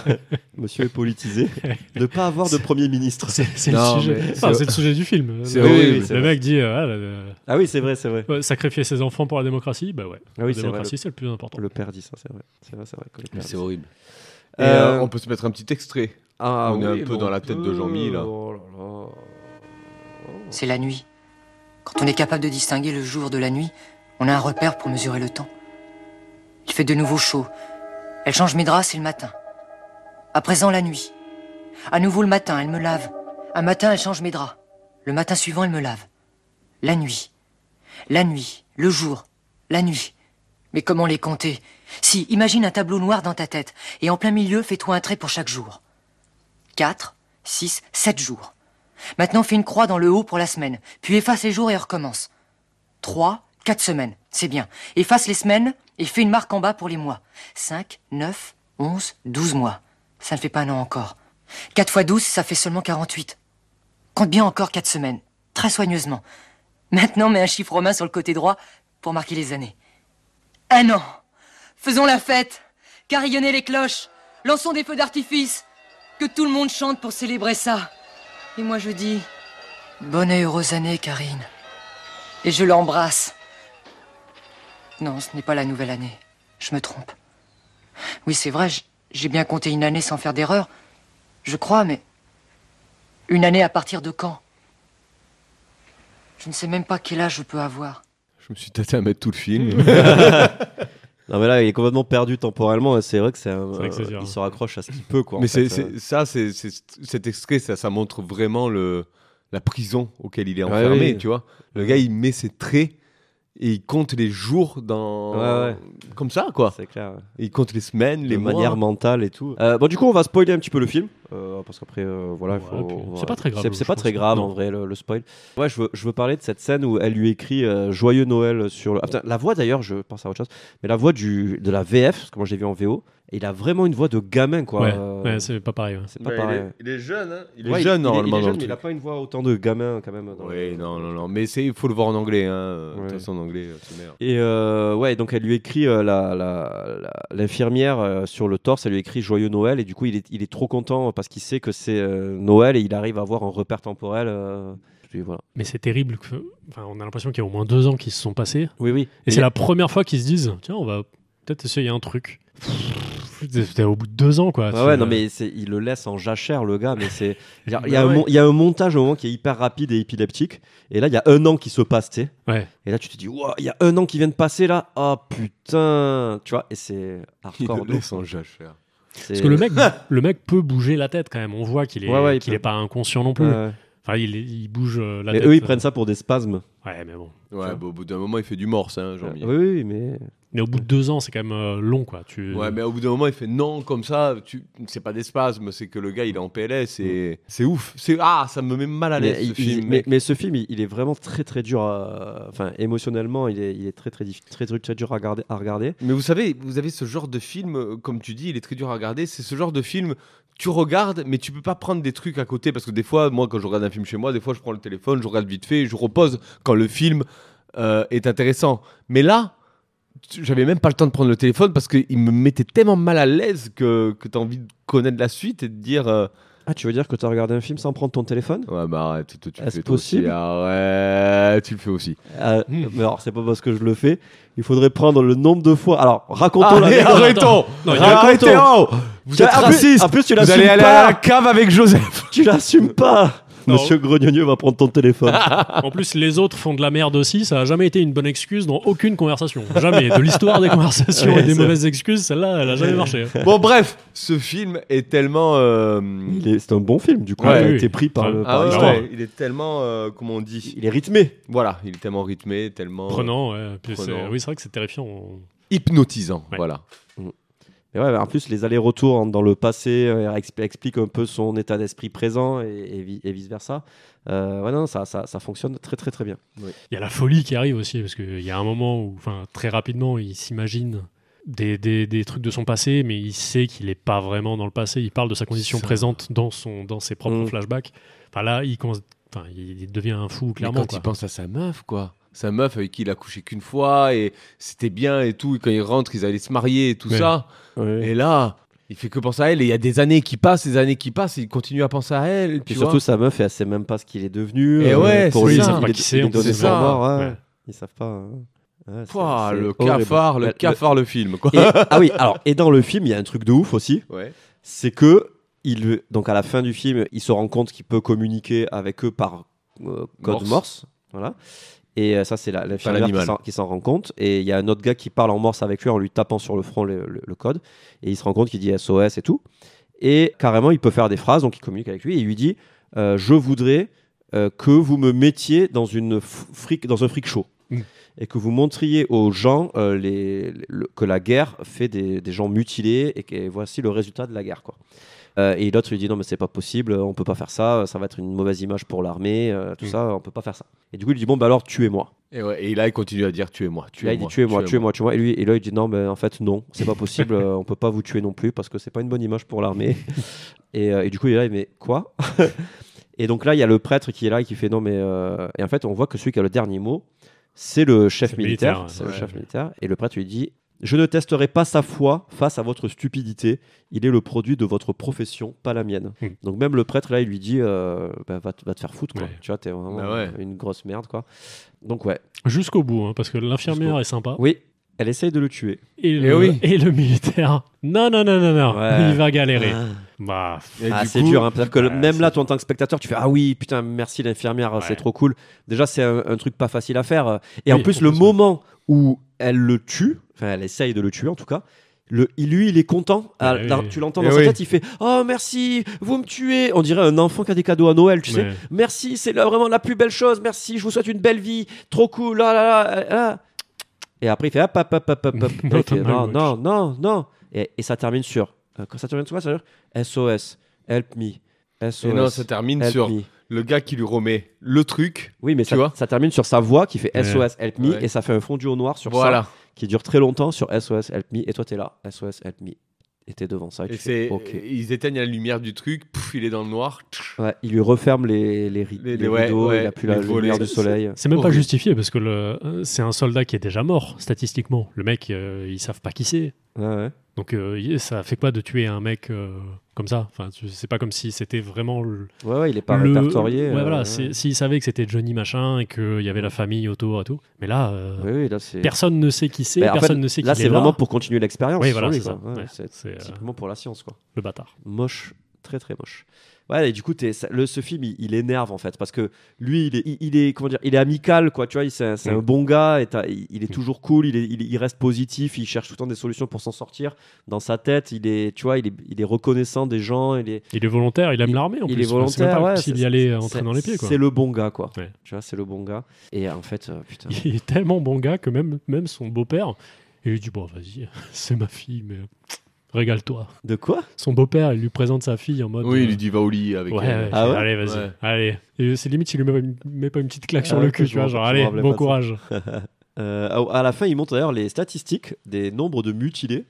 monsieur est politisé. Ne pas avoir de Premier ministre. C'est le sujet. C'est le sujet du film. Le mec dit ah oui, c'est vrai. Sacrifier ses enfants pour la démocratie, bah ouais. Ah oui, la démocratie, c'est le plus important. Le père dit ça, c'est vrai. C'est horrible. On peut se mettre un petit extrait. On est un peu dans la tête de Jean-Mi là. C'est la nuit. Quand on est capable de distinguer le jour de la nuit, on a un repère pour mesurer le temps. Il fait de nouveau chaud. Elle change mes draps, c'est le matin. À présent, la nuit. À nouveau le matin, elle me lave. Un matin, elle change mes draps. Le matin suivant, elle me lave. La nuit. La nuit. Le jour. La nuit. Mais comment les compter? Si, imagine un tableau noir dans ta tête, et en plein milieu, fais-toi un trait pour chaque jour. 4, 6, 7 jours. Maintenant, fais une croix dans le haut pour la semaine, puis efface les jours et recommence. 3, 4 semaines, c'est bien. Efface les semaines et fais une marque en bas pour les mois. 5, 9, 11, 12 mois. Ça ne fait pas un an encore. 4 x 12, ça fait seulement 48. Compte bien encore 4 semaines, très soigneusement. Maintenant, mets un chiffre romain sur le côté droit pour marquer les années. 1 an. Faisons la fête. Carillonnez les cloches. Lançons des feux d'artifice. Que tout le monde chante pour célébrer ça. Et moi je dis, bonne et heureuse année, Karine. Et je l'embrasse. Non, ce n'est pas la nouvelle année. Je me trompe. Oui, c'est vrai, j'ai bien compté une année sans faire d'erreur. Je crois, mais... Une année à partir de quand? Je ne sais même pas quel âge je peux avoir. Je me suis tâté à mettre tout le film. Non mais là il est complètement perdu temporellement et c'est vrai que il se raccroche à ce qu'il peut quoi. Mais cet extrait ça montre vraiment la prison auquel il est enfermé, tu vois. Le gars il met ses traits et il compte les jours comme ça quoi. C'est clair. Il compte les semaines, les mois. manière mentale et tout. Bon du coup on va spoiler un petit peu le film parce qu'après voilà c'est pas très grave. C'est pas très grave en vrai le spoil. Ouais je veux parler de cette scène où elle lui écrit joyeux Noël sur le... la voix d'ailleurs je pense à autre chose mais la voix de la VF parce que moi je l'ai vu en VO et il a vraiment une voix de gamin quoi. Ouais c'est pas pareil. C'est pas pareil. Il est jeune hein. Il est jeune normalement. Il est jeune mais il a pas une voix autant de gamin quand même. Oui non mais il faut le voir en anglais hein. De toute façon en anglais c'est meilleur. Et ouais donc elle lui écrit l'infirmière sur le torse elle lui écrit joyeux Noël et du coup il est trop content parce qu'il sait que c'est Noël et il arrive à avoir un repère temporel. Voilà. Mais c'est terrible. On a l'impression qu'il y a au moins 2 ans qui se sont passés. Oui. Et c'est la première fois qu'ils se disent tiens, on va peut-être essayer un truc. C'était au bout de 2 ans, quoi. Ouais, non, mais il le laisse en jachère, le gars, mais c'est. Il y a un montage au moment qui est hyper rapide et épileptique, et là, il y a 1 an qui se passe, tu sais. Ouais. Et là, tu te dis, wow, il y a 1 an qui vient de passer, là. Oh putain, tu vois, et c'est hardcore. Il le laisse en jachère. Parce que le mec peut bouger la tête quand même. On voit qu'il est pas inconscient non plus. Enfin, il bouge la tête. Mais eux, ils prennent ça pour des spasmes. Ouais, mais bon. Ouais, au bout d'un moment, il fait du morse, hein, Jean-Mi. Oui, mais. Mais au bout de 2 ans, c'est quand même long, quoi. Ouais, mais au bout d'un moment, il fait non, comme ça. C'est pas des spasmes, c'est que le gars, il est en PLS. Et c'est ouf. Ça me met mal à l'aise, ce film. Mais ce film, il est vraiment très, très dur Enfin, émotionnellement, il est très, très dur à regarder. Mais vous savez, vous avez ce genre de film, comme tu dis, il est très dur à regarder. C'est ce genre de film, tu regardes, mais tu peux pas prendre des trucs à côté. Parce que des fois, moi, quand je regarde un film chez moi, des fois, je prends le téléphone, je regarde vite fait, je repose quand le film est intéressant. Mais là, j'avais même pas le temps de prendre le téléphone parce qu'il me mettait tellement mal à l'aise que tu as envie de connaître la suite et de dire... Ah, tu veux dire que tu as regardé un film sans prendre ton téléphone? Ouais, bah arrête, tu le fais possible aussi. Arrête, tu le fais aussi. Mais alors, c'est pas parce que je le fais. Il faudrait prendre le nombre de fois. Alors, racontons arrêtons. Vous êtes raciste. En plus, tu vous l'assumes allez aller pas. à la cave avec Joseph. Tu l'assumes pas. Monsieur Grognonieux va prendre ton téléphone. En plus, les autres font de la merde aussi. Ça a jamais été une bonne excuse dans aucune conversation. Jamais. De l'histoire des conversations et des mauvaises excuses, celle-là, elle a jamais marché. Bon, bref, ce film est tellement. C'est un bon film, du coup. Ouais, il a été pris par l'histoire. Ouais, il est tellement. Comment on dit? Il est rythmé. Voilà, il est tellement rythmé, tellement. Prenant, ouais. Puis oui, c'est vrai que c'est terrifiant. Hypnotisant, ouais. Voilà. Et ouais, en plus, les allers-retours dans le passé expliquent un peu son état d'esprit présent et vice-versa. Ouais, non, ça fonctionne très, très, très bien. Oui. Il y a la folie qui arrive aussi, parce qu'il y a un moment où, très rapidement, il s'imagine des trucs de son passé, mais il sait qu'il n'est pas vraiment dans le passé. Il parle de sa condition présente dans ses propres flashbacks. Enfin, là, il devient un fou, clairement. Mais quand il pense à sa meuf, quoi. Sa meuf avec qui il a couché qu'une fois et c'était bien et tout. Et quand il rentre, ils allaient se marier et tout ça. Ouais. Et là, il fait que penser à elle. Et il y a des années qui passent, et il continue à penser à elle. Et surtout, sa meuf, elle sait même pas ce qu'il est devenu. Et pour lui, ils savent pas qui c'est. C'est ça. Ouais. Ils savent pas. Le cafard, le film. Quoi. Et dans le film, il y a un truc de ouf aussi. Ouais. C'est que donc à la fin du film, il se rend compte qu'il peut communiquer avec eux par code Morse. Voilà. Et ça, c'est l'infirmière qui s'en rend compte. Et il y a un autre gars qui parle en morse avec lui en lui tapant sur le front le code. Et il se rend compte qu'il dit SOS et tout. Et carrément, il peut faire des phrases, donc il communique avec lui. Et il lui dit je voudrais que vous me mettiez dans un freak show. Et que vous montriez aux gens que la guerre fait des gens mutilés et que voici le résultat de la guerre, quoi. Et l'autre lui dit non mais c'est pas possible, on peut pas faire ça, ça va être une mauvaise image pour l'armée, tout ça, on peut pas faire ça. Et du coup il dit bon bah alors tuez-moi. Et là il continue à dire tuez-moi. Là il dit tuez-moi. Et là il dit non mais en fait non, c'est pas possible, on peut pas vous tuer non plus parce que c'est pas une bonne image pour l'armée. Et du coup il est là mais quoi? Et donc là il y a le prêtre qui est là et qui fait non mais et en fait on voit que celui qui a le dernier mot c'est le chef militaire. C'est le chef militaire. Et le prêtre lui dit je ne testerai pas sa foi face à votre stupidité. Il est le produit de votre profession, pas la mienne. Donc même le prêtre, là, il lui dit va te faire foutre, quoi. Tu vois, t'es vraiment une grosse merde, quoi. Donc ouais. Jusqu'au bout, hein, parce que l'infirmière est sympa. Oui, elle essaye de le tuer. Et le militaire, non, il va galérer. C'est dur, hein, parce que même là, toi, en tant que spectateur, tu fais ah oui, putain, merci l'infirmière, c'est trop cool. Déjà, c'est un truc pas facile à faire. Et en plus, le moment où elle le tue, enfin, elle essaye de le tuer en tout cas. Lui, il est content. Tu l'entends dans sa tête, il fait oh merci, vous me tuez. On dirait un enfant qui a des cadeaux à Noël, tu sais. Merci, c'est vraiment la plus belle chose. Merci, je vous souhaite une belle vie, trop cool. Là. Et après, il fait hop. Il fait, non. Et ça termine sur. Quand ça termine sur quoi, ça veut dire SOS, help me. SOS. Et non, ça termine sur le gars qui lui remet le truc. Oui, mais ça termine sur sa voix qui fait SOS, help me. Et ça fait un fondu au noir sur ça. Qui dure très longtemps sur SOS Help Me et toi t'es là SOS Help Me et t'es devant ça et ils éteignent la lumière du truc, il est dans le noir, il lui referme les rideaux, il a plus la lumière du soleil. C'est même pas justifié parce que c'est un soldat qui est déjà mort statistiquement, le mec ils savent pas qui c'est. Donc ça fait quoi de tuer un mec comme ça? Enfin, c'est pas comme si c'était vraiment il est pas répertorié. Voilà, s'il savait que c'était Johnny machin et qu'il y avait la famille autour et tout. Mais là, là c'est... personne ne sait qui c'est, personne ne sait qui est là. Là, c'est vraiment pour continuer l'expérience. Oui, voilà, c'est ça. C'est typiquement pour la science, quoi. Le bâtard. Moche, très très moche. Ouais, et du coup, ce film, il énerve en fait, parce que lui, il est comment dire, il est amical, quoi. Tu vois, c'est un bon gars, et il est toujours cool, il reste positif, il cherche tout le temps des solutions pour s'en sortir. Dans sa tête, il est reconnaissant des gens, il est volontaire, il aime l'armée en plus. Il est volontaire, s'il y allait entrer dans les pieds, quoi. C'est le bon gars, quoi. Ouais. Tu vois, c'est le bon gars. Et en fait, putain. Il est tellement bon gars que même son beau-père, il lui dit bon, vas-y, c'est ma fille, mais. Régale-toi. De quoi? Son beau-père, il lui présente sa fille en mode. Oui, il lui dit va au lit avec elle. Allez, vas-y. Allez. Et c'est limite s'il lui met pas une petite claque sur le cul, tu vois, genre allez, bon courage. À la fin, il montre d'ailleurs les statistiques des nombres de mutilés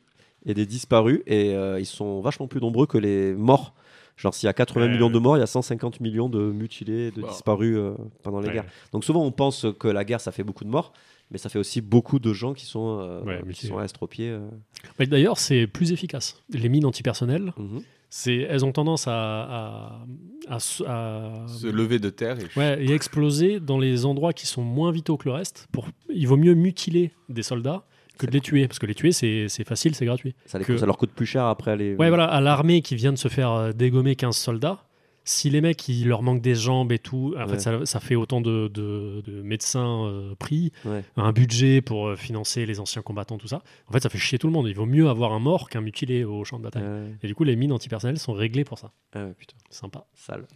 et des disparus, et ils sont vachement plus nombreux que les morts. Genre, s'il y a 80 millions de morts, il y a 150 millions de mutilés, de disparus pendant les guerres. Donc souvent, on pense que la guerre, ça fait beaucoup de morts. Mais ça fait aussi beaucoup de gens qui sont estropiés. Mais d'ailleurs, c'est plus efficace. Les mines antipersonnelles, elles ont tendance à se lever de terre et exploser dans les endroits qui sont moins vitaux que le reste. Il vaut mieux mutiler des soldats que de les tuer. Parce que les tuer, c'est facile, c'est gratuit. Ça leur coûte plus cher après les... Ouais, voilà, à l'armée qui vient de se faire dégommer 15 soldats, si les mecs, il leur manque des jambes et tout, en fait, ça fait autant de médecins pris, un budget pour financer les anciens combattants, tout ça. En fait, ça fait chier tout le monde. Il vaut mieux avoir un mort qu'un mutilé au champ de bataille. Et du coup, les mines antipersonnelles sont réglées pour ça. Putain. Sympa. Sale.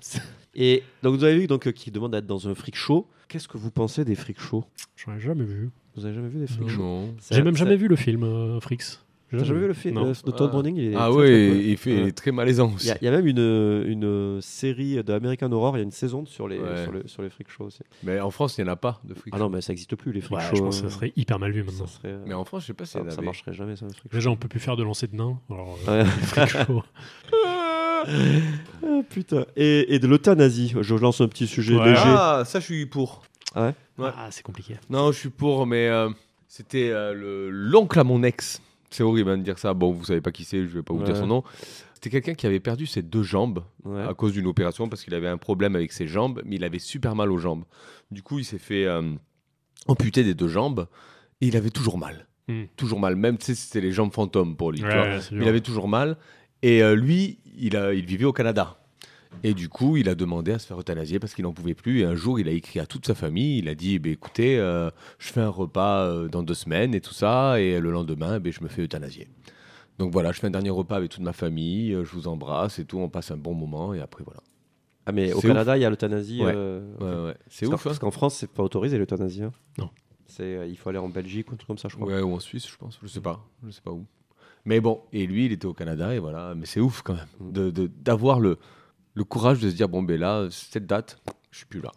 Et donc, vous avez vu qu'il demande d'être dans un freak show. Qu'est-ce que vous pensez des freak shows? J'en ai jamais vu. Vous avez jamais vu des freak shows? Non. J'ai même jamais vu le film Freaks. T'as jamais vu le film de Todd Browning? Il est très malaisant aussi. Il y a même une série d'American Horror, il y a une saison sur les freak shows aussi. Mais en France, il n'y en a pas de freak shows. Ah non, mais ça n'existe plus les freak shows. Je pense que ça serait hyper mal vu maintenant. Mais en France, je sais pas si ça marcherait jamais, ça. Déjà, on peut plus faire de lancer de nains. Alors, les freak shows. Putain. Et de l'euthanasie, je lance un petit sujet léger. Ah, ça, je suis pour. Ouais. Ah, c'est compliqué. Non, je suis pour, mais c'était l'oncle à mon ex. C'est horrible de dire ça. Bon, vous savez pas qui c'est, je vais pas vous dire son nom. C'était quelqu'un qui avait perdu ses 2 jambes à cause d'une opération parce qu'il avait un problème avec ses jambes, mais il avait super mal aux jambes. Du coup, il s'est fait amputer des 2 jambes et il avait toujours mal. Toujours mal. Même, tu sais, c'était les jambes fantômes pour lui. Tu vois. Il avait toujours mal. Et lui, il vivait au Canada. Et du coup, il a demandé à se faire euthanasier parce qu'il n'en pouvait plus. Et un jour, il a écrit à toute sa famille. Il a dit écoutez, je fais un repas dans 2 semaines et tout ça. Et le lendemain, je me fais euthanasier. Donc voilà, je fais un dernier repas avec toute ma famille. Je vous embrasse et tout. On passe un bon moment. Et après, voilà. Ah, mais au Canada, il y a l'euthanasie. Ouais. C'est ouf. Parce qu'en France, c'est pas autorisé l'euthanasie. Hein. Non. Il faut aller en Belgique ou un truc comme ça, je crois. Ouais, ou en Suisse, je pense. Je sais pas où. Mais bon, et lui, il était au Canada. Et voilà. Mais c'est ouf quand même d'avoir le courage de se dire là, cette date, je suis plus là.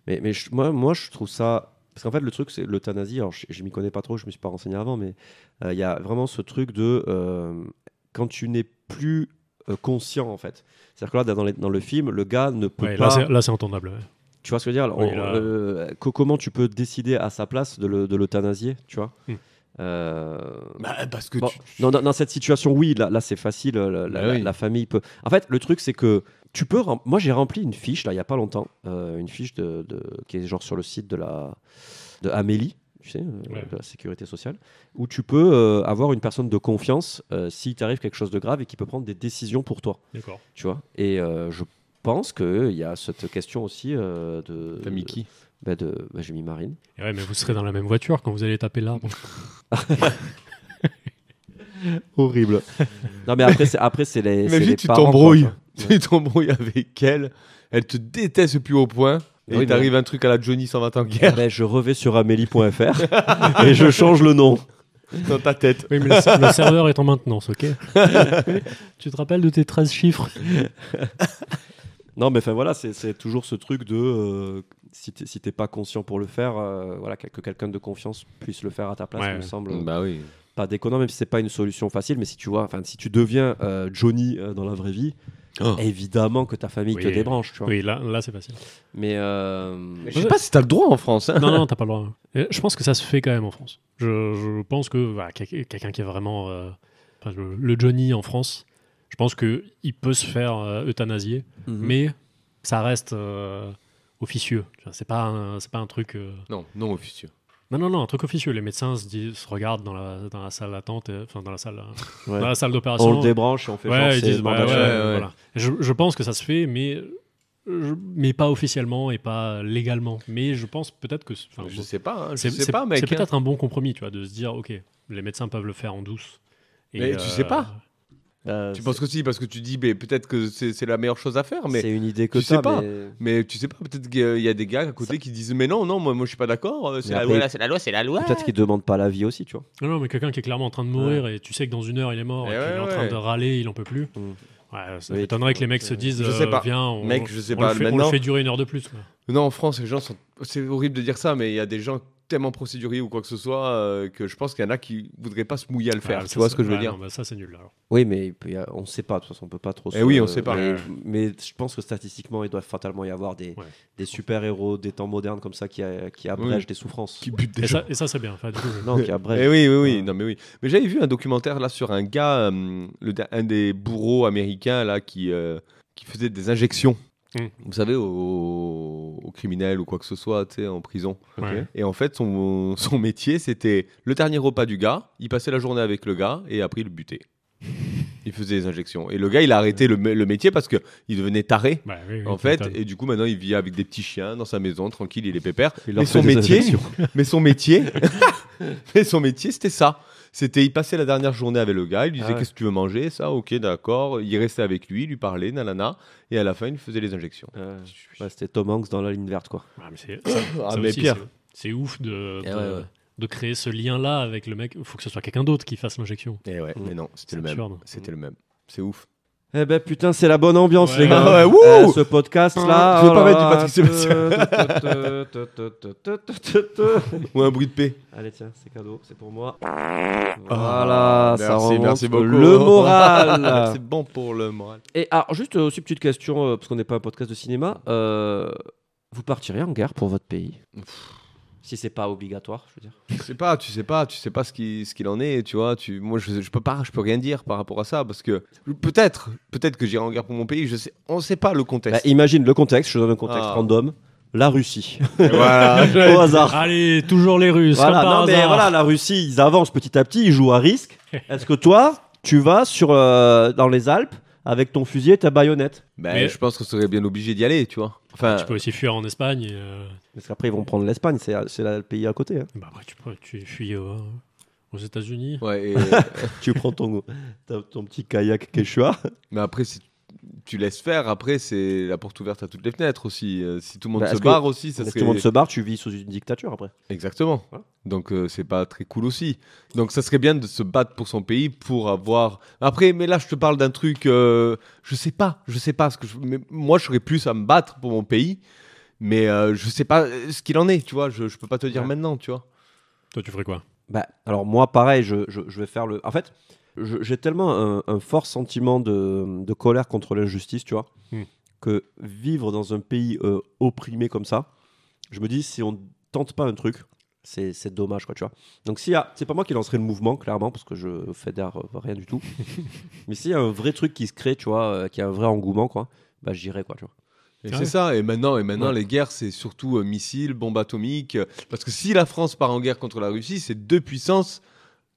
Mais moi, je trouve ça... Parce qu'en fait, le truc, c'est l'euthanasie. Alors, je m'y connais pas trop, je me suis pas renseigné avant, mais il y a vraiment ce truc de... quand tu n'es plus conscient, en fait. C'est-à-dire que là, dans le film, le gars ne peut pas... Là, c'est entendable. Ouais. Tu vois ce que je veux dire? Comment tu peux décider à sa place de l'euthanasier, tu vois? Parce que dans cette situation, oui, là c'est facile. La famille peut. En fait, le truc, c'est que tu peux. Moi, j'ai rempli une fiche là il y a pas longtemps, une fiche qui est genre sur le site de Amélie, tu sais, de la sécurité sociale, où tu peux avoir une personne de confiance s'il t'arrive quelque chose de grave et qui peut prendre des décisions pour toi. D'accord. Tu vois. Et je pense qu'il y a cette question aussi de. T'as mis qui? J'ai mis Marine. Et ouais, mais vous serez dans la même voiture quand vous allez taper l'arbre. Horrible. Non, mais après c'est les. Imagine, tu t'embrouilles. Tu t'embrouilles avec elle. Elle te déteste au plus haut point. Et il t'arrive un truc à la Johnny 120 ans de guerre. Je revais sur amélie.fr et je change le nom. Dans ta tête. Oui, mais le serveur est en maintenance, ok. Tu te rappelles de tes 13 chiffres? Non, mais enfin voilà, c'est toujours ce truc de si t'es pas conscient pour le faire, voilà, que quelqu'un de confiance puisse le faire à ta place, me semble. Bah oui. Pas déconnant, même si c'est pas une solution facile, mais si tu deviens Johnny dans la vraie vie, évidemment que ta famille te débranche, tu vois. Oui, là c'est facile. Mais je sais pas si t'as le droit en France. Hein. Non, t'as pas le droit. Et je pense que ça se fait quand même en France. Je pense que quelqu'un qui est vraiment enfin, le Johnny en France, je pense qu'il peut se faire euthanasier, mais ça reste officieux. C'est pas un truc... Non officieux. Non, un truc officieux. Les médecins se regardent dans la salle d'attente, dans la salle d'opération. On le débranche et on fait genre ils disent, bandage. voilà. Je pense que ça se fait, mais pas officiellement et pas légalement. Mais je pense peut-être que... Je sais pas, mec. C'est peut-être un bon compromis, tu vois, de se dire, ok, les médecins peuvent le faire en douce. Mais tu sais pas. Tu penses que si, parce que tu dis peut-être que c'est la meilleure chose à faire, mais c'est une idée que tu sais pas. Mais tu sais pas, peut-être qu'il y a des gars à côté qui disent mais non, moi je suis pas d'accord, c'est la loi. Peut-être qu'ils demandent pas l'avis aussi, tu vois. Non, mais quelqu'un qui est clairement en train de mourir et tu sais que dans 1 heure il est mort et qu'il est en train de râler, il en peut plus. Ça m'étonnerait que les mecs se disent viens, on le fait durer 1 heure de plus. Quoi. Non, en France, les gens sont. C'est horrible de dire ça, mais il y a des gens tellement procéduriers ou quoi que ce soit que je pense qu'il y en a qui voudraient pas se mouiller à le faire. Tu vois ce que je veux dire? Non, ça c'est nul alors. Oui, mais on sait pas. De toute façon, on peut pas trop. Oui, on sait pas. Mais je pense que statistiquement, il doit fatalement y avoir des super-héros des temps modernes comme ça qui abrègent des souffrances. Qui butent des gens. Et ça c'est bien. Enfin, du coup, non, qui abrègent. Oui. Non, mais oui. Mais j'avais vu un documentaire là sur un gars, un des bourreaux américains là qui faisait des injections. Vous savez, aux criminels ou quoi que ce soit, tu sais, en prison. Ouais. Et en fait, son métier, c'était le dernier repas du gars. Il passait la journée avec le gars et après, il le butait. Il faisait des injections. Et le gars, il a arrêté le métier parce qu'il devenait taré, en fait. Et du coup, maintenant, il vit avec des petits chiens dans sa maison, tranquille, il est pépère. Mais son métier, c'était ça. Il passait la dernière journée avec le gars, il lui disait qu'est-ce que tu veux manger, ça, ok, d'accord. Il restait avec lui, il lui parlait, nanana, et à la fin, il faisait les injections. C'était Tom Hanks dans La Ligne Verte, quoi. Mais Pierre, c'est ouf de créer ce lien-là avec le mec. Il faut que ce soit quelqu'un d'autre qui fasse l'injection. Et ouais, mais non, c'était le même. C'était le même. C'est ouf. Eh ben putain, c'est la bonne ambiance, les gars. Ce podcast-là. Je vais pas mettre du Patrick Sébastien. Ou un bruit de paix. Allez, tiens, c'est cadeau, c'est pour moi. Voilà, ça remonte merci beaucoup. le moral. C'est bon pour le moral. Et alors, juste aussi petite question, parce qu'on n'est pas un podcast de cinéma. Vous partiriez en guerre pour votre pays? Si c'est pas obligatoire, je veux dire. Tu sais pas ce qu'il en est, tu vois. Moi, je peux rien dire par rapport à ça parce que peut-être que j'irai en guerre pour mon pays. On sait pas le contexte. Bah, imagine le contexte. Je te donne un contexte random. La Russie. Voilà. Au hasard. Allez, toujours les Russes. Voilà, comme par non, mais hasard. voilà, la Russie, ils avancent petit à petit, ils jouent à risque. Est-ce que toi, tu vas dans les Alpes avec ton fusil et ta baïonnette? Mais je pense qu'on serait bien obligé d'y aller, tu vois. Enfin, tu peux aussi fuir en Espagne. Parce qu'après, ils vont prendre l'Espagne, c'est le pays à côté. Hein. Bah, après, tu fuis aux États-Unis. Ouais, tu prends ton petit kayak Quechua. Mais après, si tu laisses faire, après, c'est la porte ouverte à toutes les fenêtres aussi. Si tout le monde se barre aussi, ça serait... Si tout le monde se barre, tu vis sous une dictature après. Exactement. Ouais. Donc, c'est pas très cool aussi. Donc, ça serait bien de se battre pour son pays, pour avoir... Après, mais là, je te parle d'un truc... je sais pas. Mais moi, je serais plus à me battre pour mon pays. Mais je sais pas ce qu'il en est, tu vois. Je peux pas te dire maintenant, tu vois. Toi, tu ferais quoi? Bah, alors moi, pareil, je vais faire le... En fait, j'ai tellement un fort sentiment de colère contre l'injustice, tu vois, que vivre dans un pays opprimé comme ça, je me dis, si on tente pas un truc, c'est dommage, quoi, tu vois. Donc, c'est pas moi qui lancerai le mouvement, clairement, parce que je fédère rien du tout. Mais s'il y a un vrai truc qui se crée, tu vois, qui a un vrai engouement, quoi, bah j'irai, quoi, tu vois. Et c'est ça, et maintenant les guerres, c'est surtout missiles, bombes atomiques. Parce que si la France part en guerre contre la Russie, c'est 2 puissances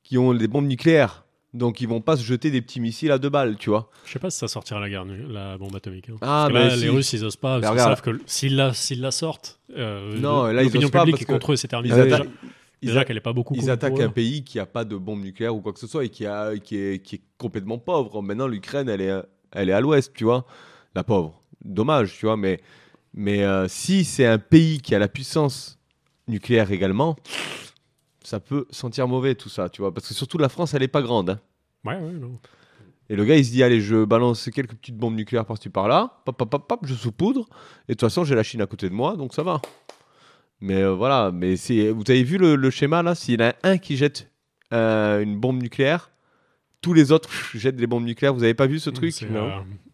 qui ont des bombes nucléaires. Donc ils vont pas se jeter des petits missiles à 2 balles, tu vois. Je sais pas si ça sortira la bombe atomique. Hein. Ah, parce que là, les Russes, ils osent pas. Parce qu'ils savent que s'ils la sortent, l'opinion publique est contre eux, c'est terminé. Déjà qu'elle est pas beaucoup. Ils attaquent un pays qui a pas de bombe nucléaire ou quoi que ce soit et qui est complètement pauvre. Maintenant, l'Ukraine, elle est à l'ouest, tu vois. La pauvre. Dommage, tu vois, mais si c'est un pays qui a la puissance nucléaire également, ça peut sentir mauvais tout ça, tu vois, parce que surtout la France, elle est pas grande. Hein. Ouais, non. Et le gars, il se dit, allez, je balance quelques petites bombes nucléaires par-ci par-là, je saupoudre, et de toute façon, j'ai la Chine à côté de moi, donc ça va. Mais voilà, vous avez vu le schéma là, s'il y en a un qui jette une bombe nucléaire, tous les autres jettent des bombes nucléaires. Vous avez pas vu ce truc?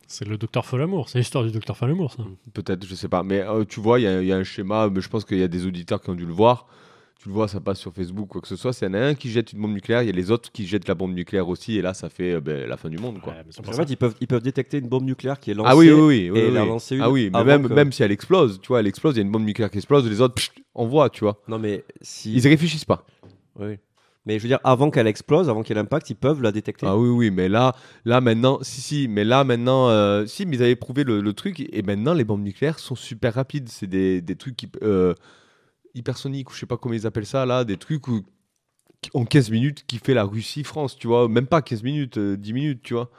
C'est le docteur Folamour, c'est l'histoire du docteur Folamour, ça. Peut-être, je sais pas. Mais tu vois, il y a un schéma, mais je pense qu'il y a des auditeurs qui ont dû le voir. Tu le vois, ça passe sur Facebook, quoi que ce soit. S'il y en a un qui jette une bombe nucléaire, il y a les autres qui jettent la bombe nucléaire aussi. Et là, ça fait la fin du monde, quoi. En fait, ils peuvent détecter une bombe nucléaire qui est lancée. Ah oui, et la lancer une. Ah oui, mais avant même si elle explose, tu vois, elle explose, il y a une bombe nucléaire qui explose, les autres, on voit, tu vois. Non, mais si. Ils y réfléchissent pas. Oui. Mais je veux dire, avant qu'elle explose, avant qu'il y ait l'impact, ils peuvent la détecter. Ah oui, mais là maintenant, mais ils avaient prouvé le truc, et maintenant, les bombes nucléaires sont super rapides. C'est des trucs hypersoniques, ou je sais pas comment ils appellent ça, là, des trucs où, en 15 minutes, qui fait la Russie-France, tu vois, même pas 15 minutes, 10 minutes, tu vois.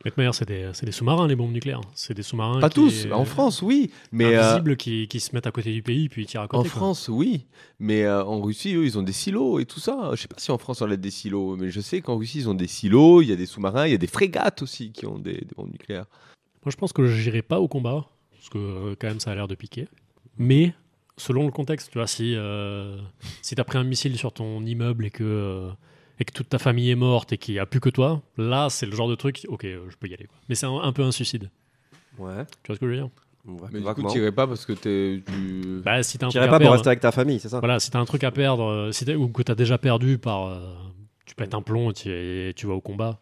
Mais de toute manière, c'est des sous-marins, les bombes nucléaires. C'est des sous-marins. Pas tous, en France, oui. Mais invisibles qui se mettent à côté du pays, puis ils tirent à côté. En France, oui. Mais en Russie, eux, ils ont des silos et tout ça. Je sais pas si en France, on a des silos, mais je sais qu'en Russie, ils ont des silos, il y a des sous-marins, il y a des frégates aussi qui ont des bombes nucléaires. Moi, je pense que je n'irai pas au combat, parce que quand même, ça a l'air de piquer. Mais, selon le contexte, tu vois, si tu as pris un missile sur ton immeuble et que toute ta famille est morte et qu'il n'y a plus que toi, là, c'est le genre de truc, ok, je peux y aller, quoi. Mais c'est un peu un suicide. Ouais. Tu vois ce que je veux dire? Ouais, mais du coup, tu n'irais pas parce que si t'as un truc à perdre, pour rester avec ta famille, c'est ça? Voilà, si tu as un truc à perdre, ou que tu as déjà perdu par... tu pètes un plomb et tu vas au combat.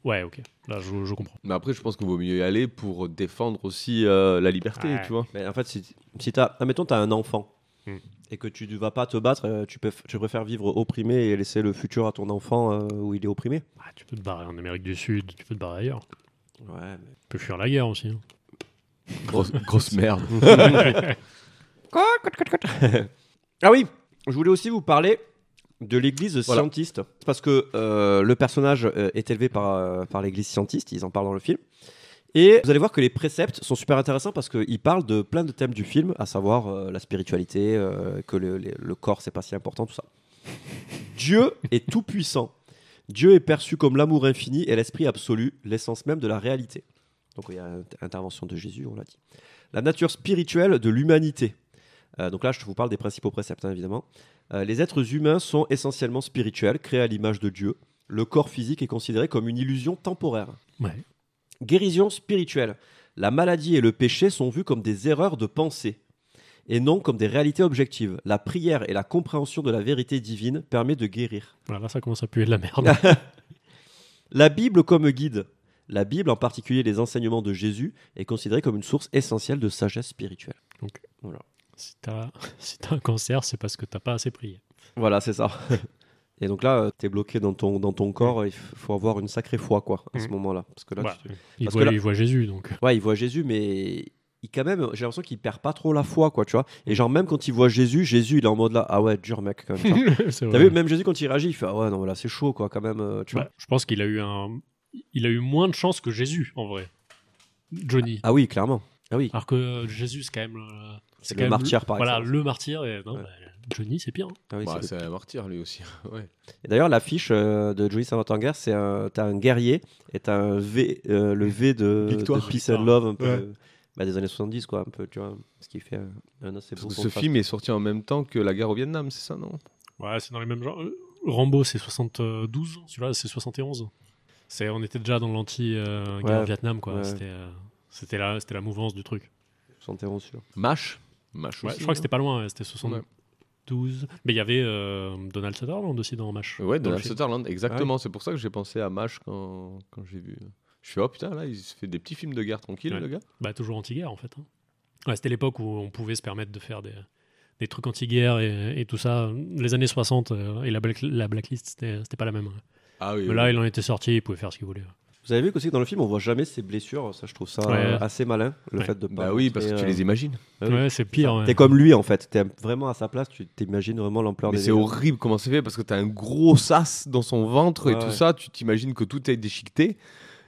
Ouais, ok. Là, je comprends. Mais après, je pense qu'il vaut mieux y aller pour défendre aussi la liberté, tu vois. Mais en fait, si admettons, tu as un enfant et que tu ne vas pas te battre, tu préfères vivre opprimé et laisser le futur à ton enfant où il est opprimé. Tu peux te barrer en Amérique du Sud, tu peux te barrer ailleurs. Ouais, mais... Tu peux fuir la guerre aussi. Hein. Grosse merde. Ah oui, je voulais aussi vous parler de l'église scientiste. C'est parce que le personnage est élevé par l'église scientiste, ils en parlent dans le film. Et vous allez voir que les préceptes sont super intéressants parce qu'ils parlent de plein de thèmes du film, à savoir la spiritualité, que le corps c'est pas si important, tout ça. Dieu est tout puissant. Dieu est perçu comme l'amour infini et l'esprit absolu, l'essence même de la réalité. Donc il y a intervention de Jésus, on l'a dit. La nature spirituelle de l'humanité. Donc là, je vous parle des principaux préceptes, hein, évidemment. Les êtres humains sont essentiellement spirituels, créés à l'image de Dieu. Le corps physique est considéré comme une illusion temporaire. Ouais. Guérison spirituelle. La maladie et le péché sont vus comme des erreurs de pensée et non comme des réalités objectives. La prière et la compréhension de la vérité divine permet de guérir. Voilà, là, ça commence à puer de la merde. La Bible comme guide. La Bible, en particulier les enseignements de Jésus, est considérée comme une source essentielle de sagesse spirituelle. Donc, voilà. Si t'as un cancer, c'est parce que t'as pas assez prié. Voilà, c'est ça. Et donc là, t'es bloqué dans ton corps, il faut avoir une sacrée foi, quoi, à ce moment-là. Parce que là, il voit Jésus, donc. Ouais, il voit Jésus, mais quand même, j'ai l'impression qu'il perd pas trop la foi, quoi, tu vois. Et genre, même quand il voit Jésus, il est en mode là, ah ouais, dur mec, quand même. T'as vu, même Jésus, quand il réagit, il fait, ah ouais, non, là, c'est chaud, quoi, quand même, tu vois. Je pense qu'il a eu moins de chance que Jésus, en vrai. Johnny. Ah oui, clairement. Ah oui. Alors que Jésus, c'est quand même... c'est le martyr, par exemple. Voilà, le martyr, et non, Johnny, c'est pire. Hein. Ah oui, c'est un martyr, lui aussi. Ouais. Et d'ailleurs, l'affiche de Johnny Saint-Martin, t'as un guerrier et t'as un V, le V de Peace and Love, un peu des années 70, quoi, un peu, tu vois, ce qui fait un assez beau Ce film est sorti en même temps que la guerre au Vietnam, c'est ça, non? Ouais, c'est dans les mêmes genres. Rambo, c'est 72, celui-là, c'est 71. On était déjà dans l'anti-guerre Vietnam, quoi. Ouais. C'était la mouvance du truc. 71, sûr. MASH ouais, aussi, je crois que c'était pas loin, c'était 72. Mais il y avait Donald Sutherland aussi dans MASH. Ouais, Donald Sutherland, exactement. Ouais. C'est pour ça que j'ai pensé à MASH quand j'ai vu. Je fais, oh putain, là, il se fait des petits films de guerre tranquille, le gars. Bah, toujours anti-guerre, en fait. Hein. Ouais, c'était l'époque où on pouvait se permettre de faire des trucs anti-guerre et tout ça. Les années 60 et la blacklist, c'était pas la même. Ah oui. Mais là, il en était sorti, il pouvait faire ce qu'il voulait. Vous avez vu qu'aussi dans le film, on voit jamais ses blessures. Ça, je trouve ça assez malin, le fait de pas. Bah oui, parce que tu les imagines. Ouais, c'est pire. Ouais. T'es comme lui, en fait. T'es vraiment à sa place. Tu t'imagines vraiment l'ampleur des. Mais c'est horrible comment c'est fait parce que t'as un gros sas dans son ventre et tout ça. Tu t'imagines que tout est déchiqueté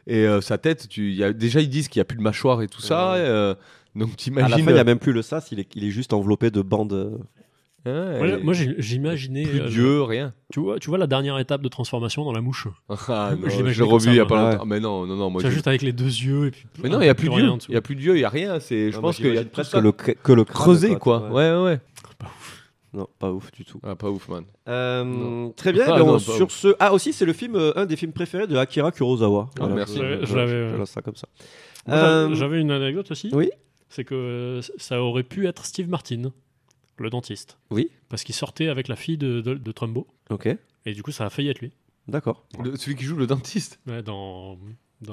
et sa tête. Déjà, ils disent qu'il y a plus de mâchoire et tout ça. Donc t'imagines. À la fin, il y a même plus le sas. Il est juste enveloppé de bandes. Moi, j'imaginais. Plus Dieu, rien. Tu vois la dernière étape de transformation dans la mouche. Ah non, j'ai revu il y a pas longtemps. Mais non, moi. Juste avec les deux yeux et puis. Mais non, il y a plus Dieu. Il y a plus Dieu, il y a rien. Je pense qu'il y a presque que le creusé, quoi. Ouais. Pas ouf. Non, pas ouf du tout. Ah, pas ouf, man. Très bien. Sur ce, aussi, c'est le film, un des films préférés de Akira Kurosawa. Ah, merci. Je l'avais. Ça comme ça. J'avais une anecdote aussi. Oui. C'est que ça aurait pu être Steve Martin. le dentiste. Oui. Parce qu'il sortait avec la fille de Trumbo. Ok. Et du coup, ça a failli être lui. D'accord. Celui qui joue le dentiste. Ouais, dans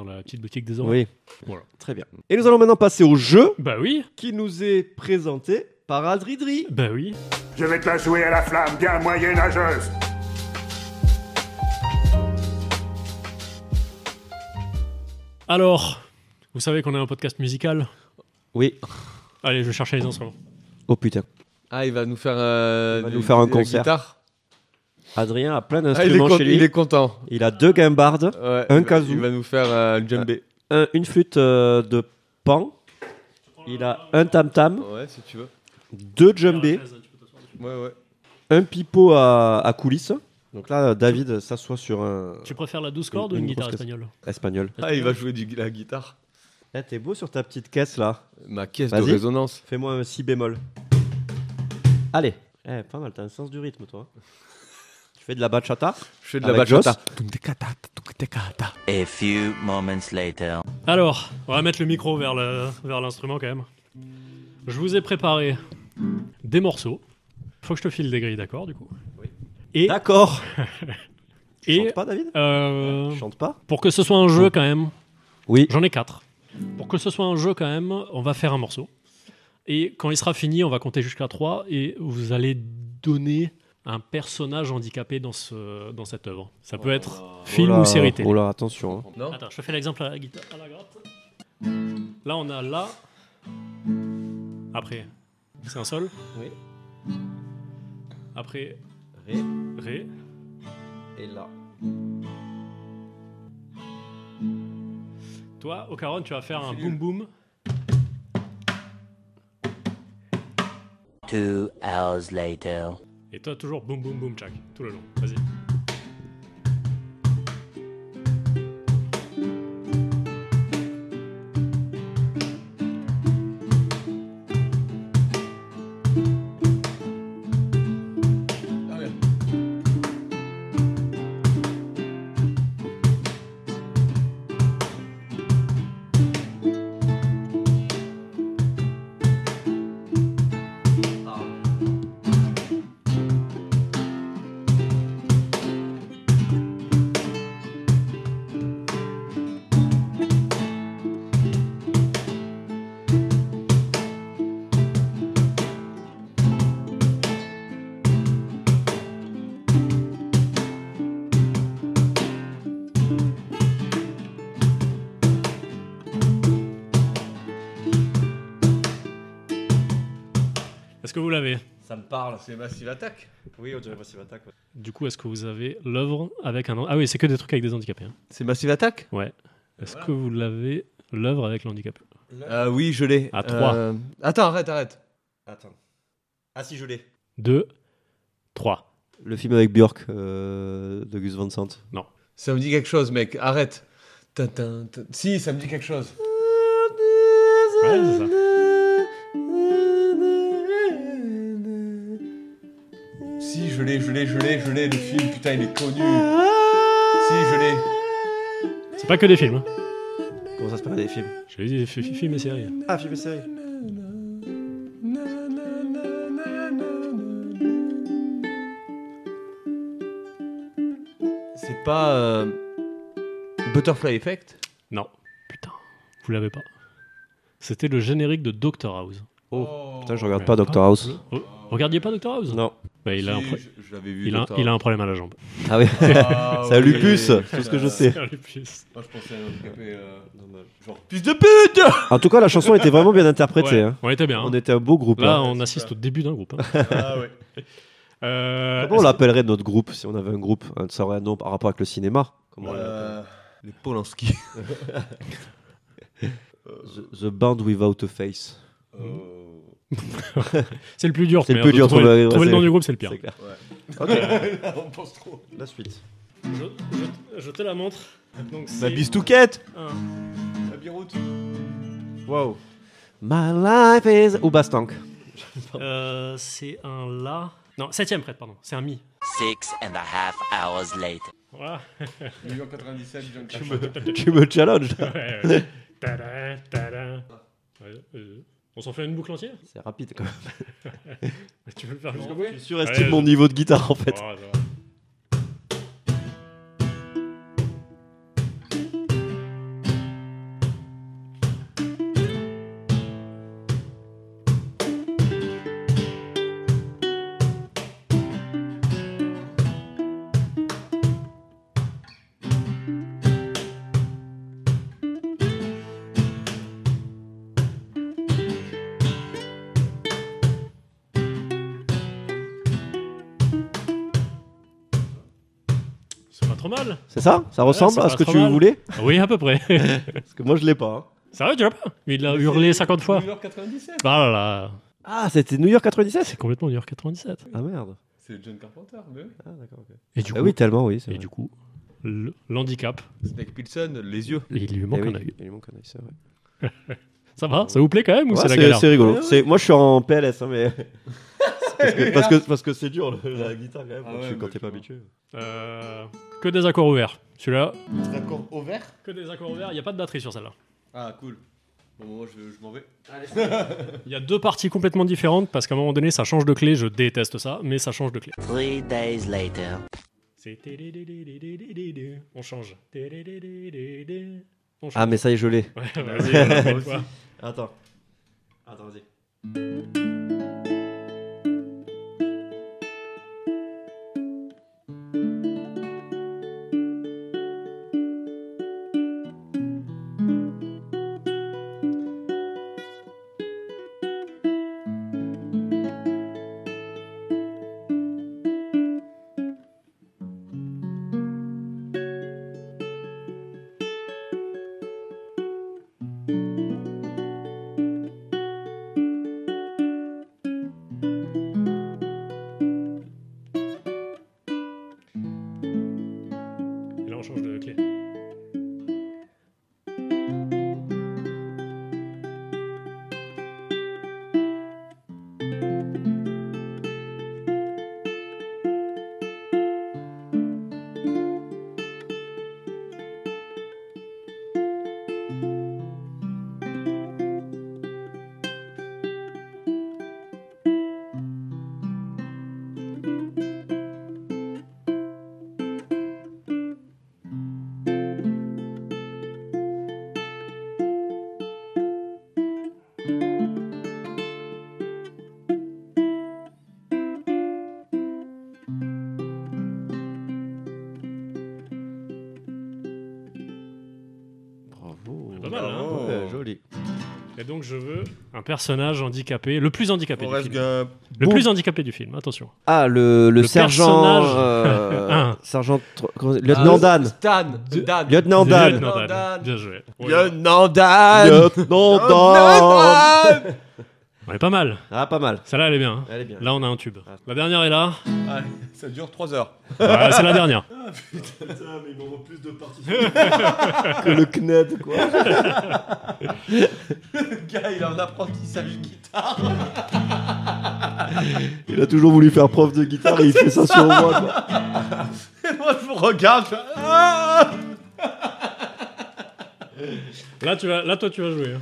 la petite boutique des oreilles. Oui. Voilà. Très bien. Et nous allons maintenant passer au jeu. Bah oui. Qui nous est présenté par Adridri. Bah oui. Je vais te la jouer à la flamme bien moyenâgeuse. Alors, vous savez qu'on est un podcast musical. Oui. Allez, je vais chercher les instruments. Oh putain. Ah, il va nous faire, un concert. Guitare. Adrien a plein d'instruments chez lui. Il est content. Il a 2 guimbardes, un kazoo. Il va nous faire un djembé. Une flûte de pan. Il a un tam-tam. Ouais, si tu veux. 2 djembés. Ouais. Un pipeau à coulisses. Donc là, David s'assoit sur un... Tu préfères la 12 cordes ou une guitare espagnole? Espagnole. Ah, il va jouer la guitare. Eh, t'es beau sur ta petite caisse là. Ma caisse de résonance. Fais-moi un si bémol. Allez. Eh, pas mal, t'as un sens du rythme toi. Tu fais de la bachata? Je fais de la bachata. A few moments later. Alors, on va mettre le micro vers l'instrument quand même. Je vous ai préparé des morceaux. Faut que je te file des grilles d'accords du coup. Oui. Et d'accord. Et chante pas, David? Chante pas. Pour que ce soit un jeu quand même. Oui. J'en ai 4. Pour que ce soit un jeu quand même, on va faire un morceau. Et quand il sera fini, on va compter jusqu'à 3 et vous allez donner un personnage handicapé dans cette œuvre. Ça peut être film ou série télé. Oh là, attention. Hein. Non. Attends, je te fais l'exemple à la guitare, à la gratte. Là, on a la. Après, c'est un sol. Oui. Après, Ré. Et là. Toi, Ocaron, tu vas faire un boom boom. 2 hours later. Et toi, toujours boom boom boom, Jack, tout le long. Vas-y. Est-ce que vous l'avez? Ça me parle. C'est Massive Attack. Oui, on dirait Massive Attack. Ouais. Du coup, est-ce que vous avez l'œuvre avec un... Ah oui, c'est que des trucs avec des handicapés. Hein. C'est Massive Attack? Ouais. Est-ce que vous l'avez, l'œuvre avec l'handicap? Oui, je l'ai. À 3. Attends, arrête. Attends. Ah si, je l'ai. 2, 3. Le film avec Björk de Gus Van Sant. Non. Ça me dit quelque chose, mec. Arrête. Si, ça me dit quelque chose. Ouais, c'est ça. Si, je l'ai, le film, putain, il est connu. Si, je l'ai. C'est pas que des films. Hein. Comment ça se passe des films? Je l'ai dit, films et séries. Ah, films et séries. C'est pas Butterfly Effect? Non. Putain, vous l'avez pas. C'était le générique de Doctor House. Oh. Putain, je regarde pas Doctor House. Oh. Regardiez pas Doctor House? Non. Bah, il a je l'avais vu. Il a un problème à la jambe. Ah oui. C'est un lupus, oui. tout ce que je sais. C'est un lupus. Moi, je pensais à un handicapé genre fils de pute. En tout cas, la chanson était vraiment bien interprétée. Ouais, hein. on était bien. On était un beau groupe. Là, hein. on assiste au début d'un groupe. Hein. Ah ouais. Comment on l'appellerait notre groupe si on avait un groupe? Ça aurait un nom par rapport avec le cinéma. Comment on l'appelle? Les Polanski. The Band Without a Face. C'est le plus dur. C'est le plus dur. Trouver le nom du groupe, c'est le pire. C'est clair. Ouais. On pense trop. La suite. Je te la montre. Donc, La bistouquette. Un... La biroute. Wow. My life is... Ou Bastank. C'est un La. Non, 7ème prête, pardon. C'est un Mi. 6.5 hours later. Voilà. New York 97, John Cash. Tu me challenges. Ouais. Tada, tada. On s'en fait une boucle entière? C'est rapide quand même. Tu veux le faire jusqu'au bout? Je surestime mon niveau de guitare en fait. Oh, ça va. C'est pas trop mal. C'est ça? Ça ressemble à ce que tu voulais? Oui, à peu près. Parce que moi je l'ai pas. Hein. Sérieux, tu l'as pas? Il l'a hurlé 50 fois. New York 97. Ah là là. Ah, c'était New York 97? C'est complètement New York 97. Ah merde. C'est John Carpenter, mais oui. Ah d'accord, ok. Et du coup, oui, tellement, oui. Et du coup, l'handicap. Snake Pilson, les yeux. Il lui manque un œil. Il lui manque un œil, c'est vrai. Ça va? Ça vous plaît quand même ou Ouais, c'est la galère? C'est rigolo. Moi je suis en PLS, hein, mais. parce que c'est dur la guitare quand même. Ah ouais, quand t'es pas habitué. Que des accords ouverts. Celui-là. Des accords ouverts? Que des accords ouverts. Il n'y a pas de batterie sur celle-là. Ah, cool. Bon, moi, je m'en vais. Il y a deux parties complètement différentes parce qu'à un moment donné, ça change de clé. Je déteste ça, mais ça change de clé. 3 days later. C'est. On change. On change. Ah, mais ça y est, je l'ai. Ouais, vas-y, Moi aussi. Attends, vas-y. Et là, on change de clé. Bravo. Pas mal, hein? Ouais, joli. Et donc, je veux un personnage handicapé, le plus handicapé du Forrest film. Gump. Le plus handicapé du film, attention. Ah, le sergent. personnage. Sergent. Lieutenant Dan. Stan. Dan. Lieutenant Dan. Lieutenant Dan. Bien joué. Lieutenant Dan. Lieutenant Dan. On est pas mal. Ah, pas mal. Celle-là, elle est bien. Hein. Elle est bien. Là, on a un tube. La dernière est là. Ah, ça dure 3 heures. Ouais, c'est la dernière. Ah putain, mais il m'envoie plus de parties que le CNED, quoi. Le gars, il a un apprentissage guitare. Il a toujours voulu faire prof de guitare et il fait ça sur moi, quoi. Et moi, je vous regarde. Ah Là, toi, tu vas jouer. Hein.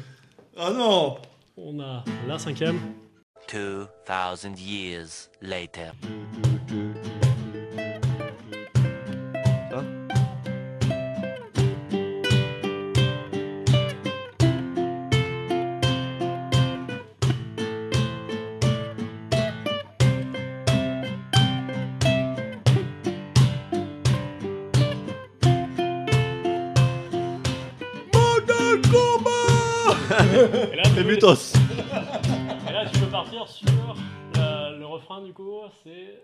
Ah non. On a la 5e. 2000 years later. Et là, Et Butos. Et là, tu peux partir sur le refrain, du coup, c'est...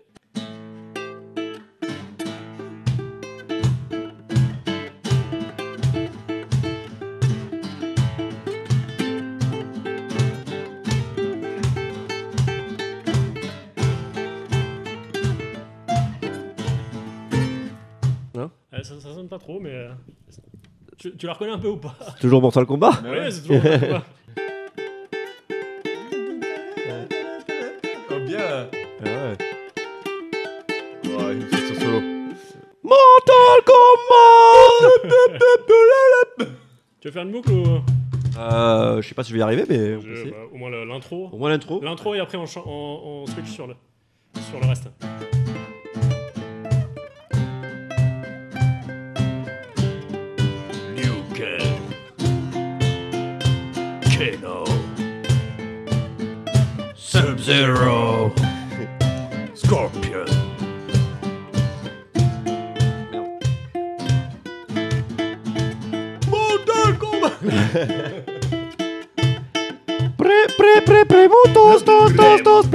Non ça sonne pas trop, mais... Tu la reconnais un peu ou pas? Toujours Mortal Kombat? Oui, c'est toujours Mortal Kombat. Oh bien. Ah ouais. Ouais, il fait son solo. Mortal Kombat. Tu veux faire une boucle ou... Je sais pas si je vais y arriver, mais au moins l'intro. Au moins l'intro. L'intro et après on switch sur le reste. Liu Kang, Kano, Sub-Zero, Scorpion. Mortal Kombat. Mutos, tos, mutos.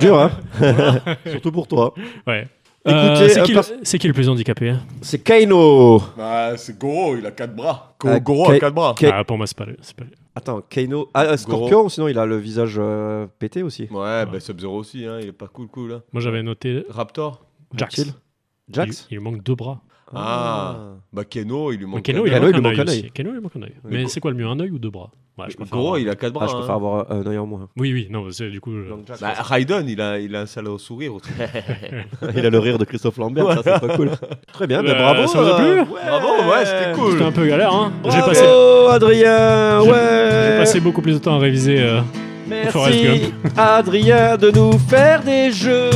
Dur, hein. Surtout pour toi. Ouais. Écoutez, c'est qui le plus handicapé, hein? C'est Kano. Bah, c'est Goro, il a 4 bras. Ah, Goro a 4 bras. Pour moi, c'est pas lui. Attends, Kano. Ah, Scorpion, sinon il a le visage pété aussi. Ouais, bah Sub-Zero aussi, hein, il est pas cool. Hein. Moi, j'avais noté. Raptor. Jax. Jax. Il lui manque 2 bras. Bah Keno, il lui manque Keno, un il œil. lui manque un œil. Keno, il manque un œil. Mais c'est quoi le mieux, un œil ou 2 bras? Ouais, Gros, il a 4 bras. Je préfère avoir un œil en moins. Oui, non, c'est du coup. Bah, Raiden, il a un sale sourire. Il a le rire de Christophe Lambert, ça c'est pas cool. Très bien, bravo. Ça vous a plu? Bravo, ouais, c'était cool. C'était un peu galère, hein. Bravo, Adrien, ouais. J'ai passé beaucoup plus de temps à réviser Forrest Merci, Gump. Adrien, de nous faire des jeux.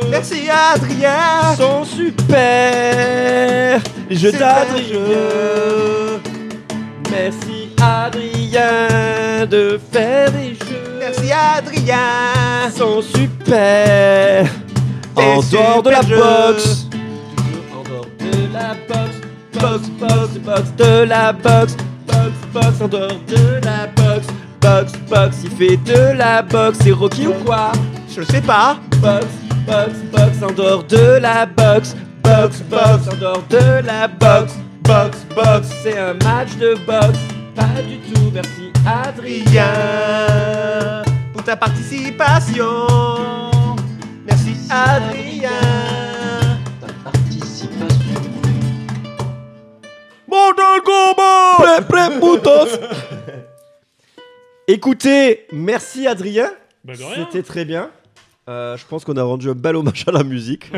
Merci, Adrien. Sont super. Les jeux d'Adrien. Merci, Adrien, de faire des jeux. Merci, Adrien. Sont super. En dehors de la box. En dehors de la box. Box de la box. Box en dehors de la box. Box, il fait de la boxe. C'est Rocky ou quoi? Je le sais pas. Box en dehors de la box. Box en dehors de la box. Box, c'est un match de boxe. Pas du tout, merci Adrien pour ta participation. Merci Adrien. Ta participation. Mortal Kombat. Prêt, Mutos. Écoutez, merci Adrien. Bah de rien. C'était très bien. Je pense qu'on a rendu un bel hommage à la musique.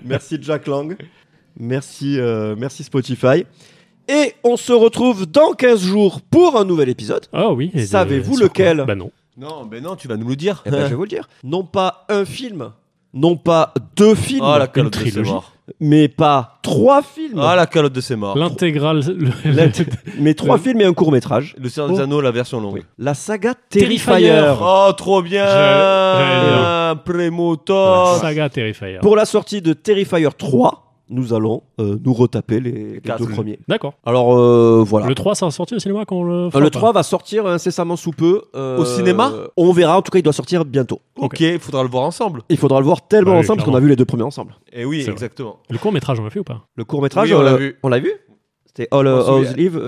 Merci Jack Lang. Merci Spotify. Et on se retrouve dans 15 jours pour un nouvel épisode. Ah oui. Savez-vous lequel? Bah non. Non, tu vas nous le dire. Eh ben, je vais vous le dire. Non pas un film, non pas 2 films, la calotte de ses morts. Mais pas 3 films. La calotte de ses morts. L'intégrale. Mais 3 films et un court-métrage. Le Seigneur des Anneaux, la version longue. Oui. La saga Terrifier. Oh, trop bien. Prémotor. Saga Terrifier. Pour la sortie de Terrifier 3, nous allons nous retaper les 2 premiers. D'accord. Alors voilà. Le 3, ça va sortir au cinéma quand on le Le 3 va sortir incessamment sous peu. Au cinéma? On verra, en tout cas il doit sortir bientôt. Ok, il faudra le voir ensemble. Il faudra le voir tellement ensemble parce qu'on a vu les 2 premiers ensemble. Et oui, exactement. Le court-métrage, on l'a fait ou pas? Le court-métrage, oui, on l'a vu. On l'a vu? C'était All House Live.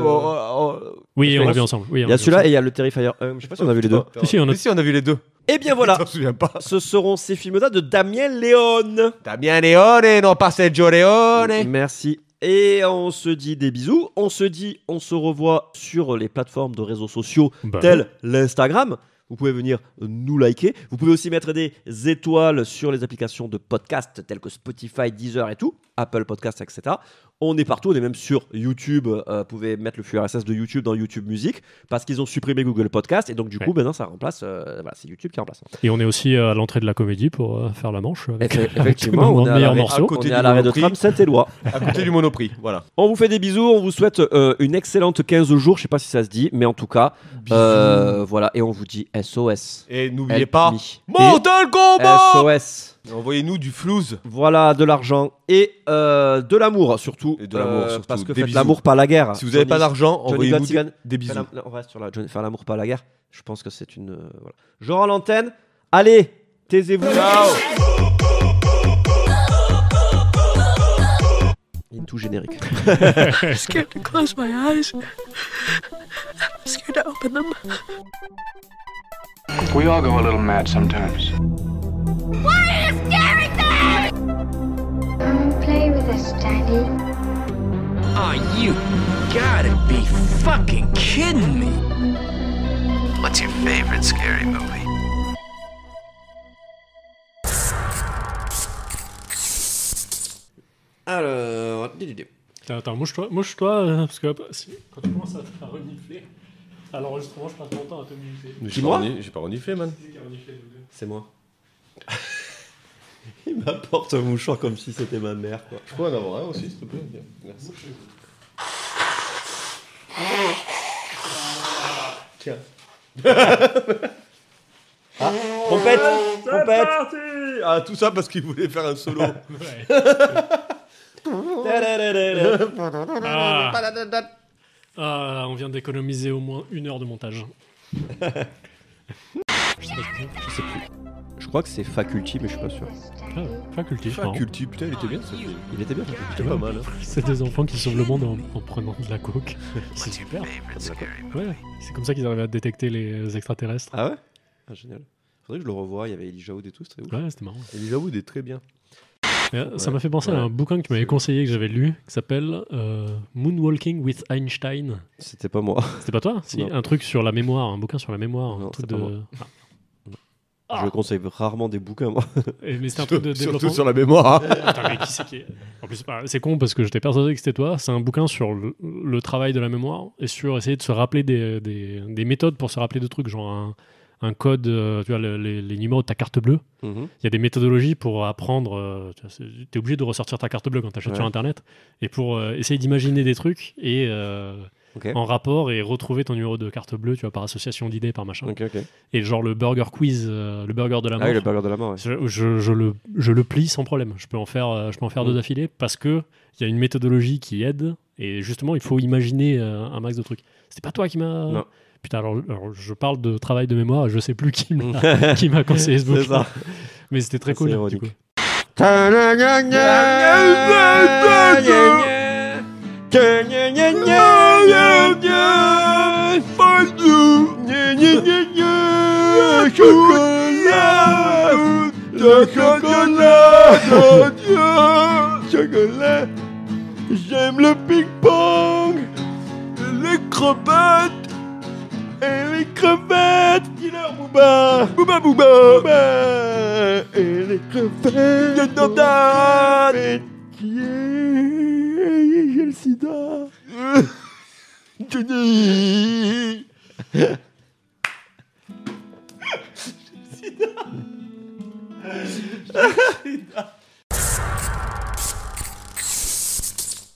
Oui, on l'a vu ensemble. Oui, il y a celui-là et il y a le Terrifier. Je sais pas si on a vu les 2. Si, on a vu les 2. Et bien voilà. Je m'en souviens pas. Ce seront ces films-là de Damien Leone. Damien Leone, non pas Sergio Leone. Merci. Et on se dit des bisous. On se revoit sur les plateformes de réseaux sociaux tels l'Instagram. Vous pouvez venir nous liker. Vous pouvez aussi mettre des étoiles sur les applications de podcast telles que Spotify, Deezer et tout, Apple Podcasts, etc. On est partout, on est même sur YouTube. Vous pouvez mettre le flux RSS de YouTube dans YouTube Music parce qu'ils ont supprimé Google Podcast et donc du coup maintenant ça remplace. C'est YouTube qui remplace. Et on est aussi à l'entrée de la comédie pour faire la manche. Effectivement, on est à l'arrêt de tram Saint-Éloi. À côté du Monoprix, voilà. On vous fait des bisous, on vous souhaite une excellente 15 jours. Je sais pas si ça se dit, mais en tout cas, voilà. Et on vous dit SOS. Et n'oubliez pas, Mortal Kombat. SOS. Envoyez-nous du flouze. Voilà, de l'argent et de l'amour surtout. Et de l'amour surtout. Parce que faites l'amour, pas la guerre. Si vous n'avez pas d'argent, envoyez-nous des bisous. On reste sur la faire l'amour, pas la guerre. Je pense que c'est une. Voilà. Je rends l'antenne. Allez, taisez-vous. Ciao. Tout générique. I'm scared to close my eyes. I'm scared to open them. We all go a little mad sometimes. What are you staring at? Come and play with us, Daddy. Aw, you gotta be fucking kidding me. What's your favorite scary movie? Attends, mouche-toi, parce que quand tu commences à renifler, à l'enregistrement, je passe mon temps à te muter. J'ai pas reniflé, man. C'est moi. Il m'apporte un mouchoir comme si c'était ma mère, quoi. Je peux en avoir un aussi, s'il te plaît. Merci. Tiens. Trompette. Ah, tout ça parce qu'il voulait faire un solo. On vient d'économiser au moins 1 heure de montage. Je sais plus. Je crois que c'est Faculty, mais je suis pas sûr. Faculty, putain, il était bien ce film. Il était bien, C'était pas mal. Hein. C'est des enfants qui sauvent le monde en prenant de la coke. C'est super. Ouais, c'est comme ça qu'ils arrivent à détecter les extraterrestres. Ah ouais? Ah, génial. Faudrait que je le revoie, il y avait Elijah Wood et tout, c'était ouf. Ouais, c'était marrant. Elijah Wood est très bien. Ça m'a fait penser à un bouquin que tu m'avais conseillé, que j'avais lu, qui s'appelle Moonwalking with Einstein. C'était pas moi. C'était pas toi? Si, Non. un truc sur la mémoire, un bouquin sur la mémoire. Non, un truc c'était pas moi. Je conseille rarement des bouquins, moi. Mais c'était un truc de développement. Surtout sur la mémoire. Attends, mais qui c'est qui est... En plus, c'est con parce que j'étais persuadé que c'était toi. C'est un bouquin sur le travail de la mémoire et sur essayer de se rappeler des méthodes pour se rappeler de trucs, genre un code, tu vois, les numéros de ta carte bleue. Il y a des méthodologies pour apprendre. Tu es obligé de ressortir ta carte bleue quand tu achètes sur Internet et pour essayer d'imaginer des trucs et en rapport et retrouver ton numéro de carte bleue, tu vois, par association d'idées, par machin. Et genre le burger quiz, le burger de la mort. Ah oui, le burger de la mort. Ouais. Je le plie sans problème. Je peux en faire 2 d'affilée parce que il y a une méthodologie qui aide et justement il faut imaginer un max de trucs. C'était pas toi qui m'a. Non. Putain, alors je parle de travail de mémoire, je sais plus qui m'a conseillé ce bouquin. C'est ça. Mais c'était très cool. Du coup. Chocolat, j'aime le ping-pong, les crevettes. Et les crevettes, Killer Booba, Booba Booba, Booba. Et les crevettes, Jordan, qui est, j'ai le sida. Johnny. J'ai le sida.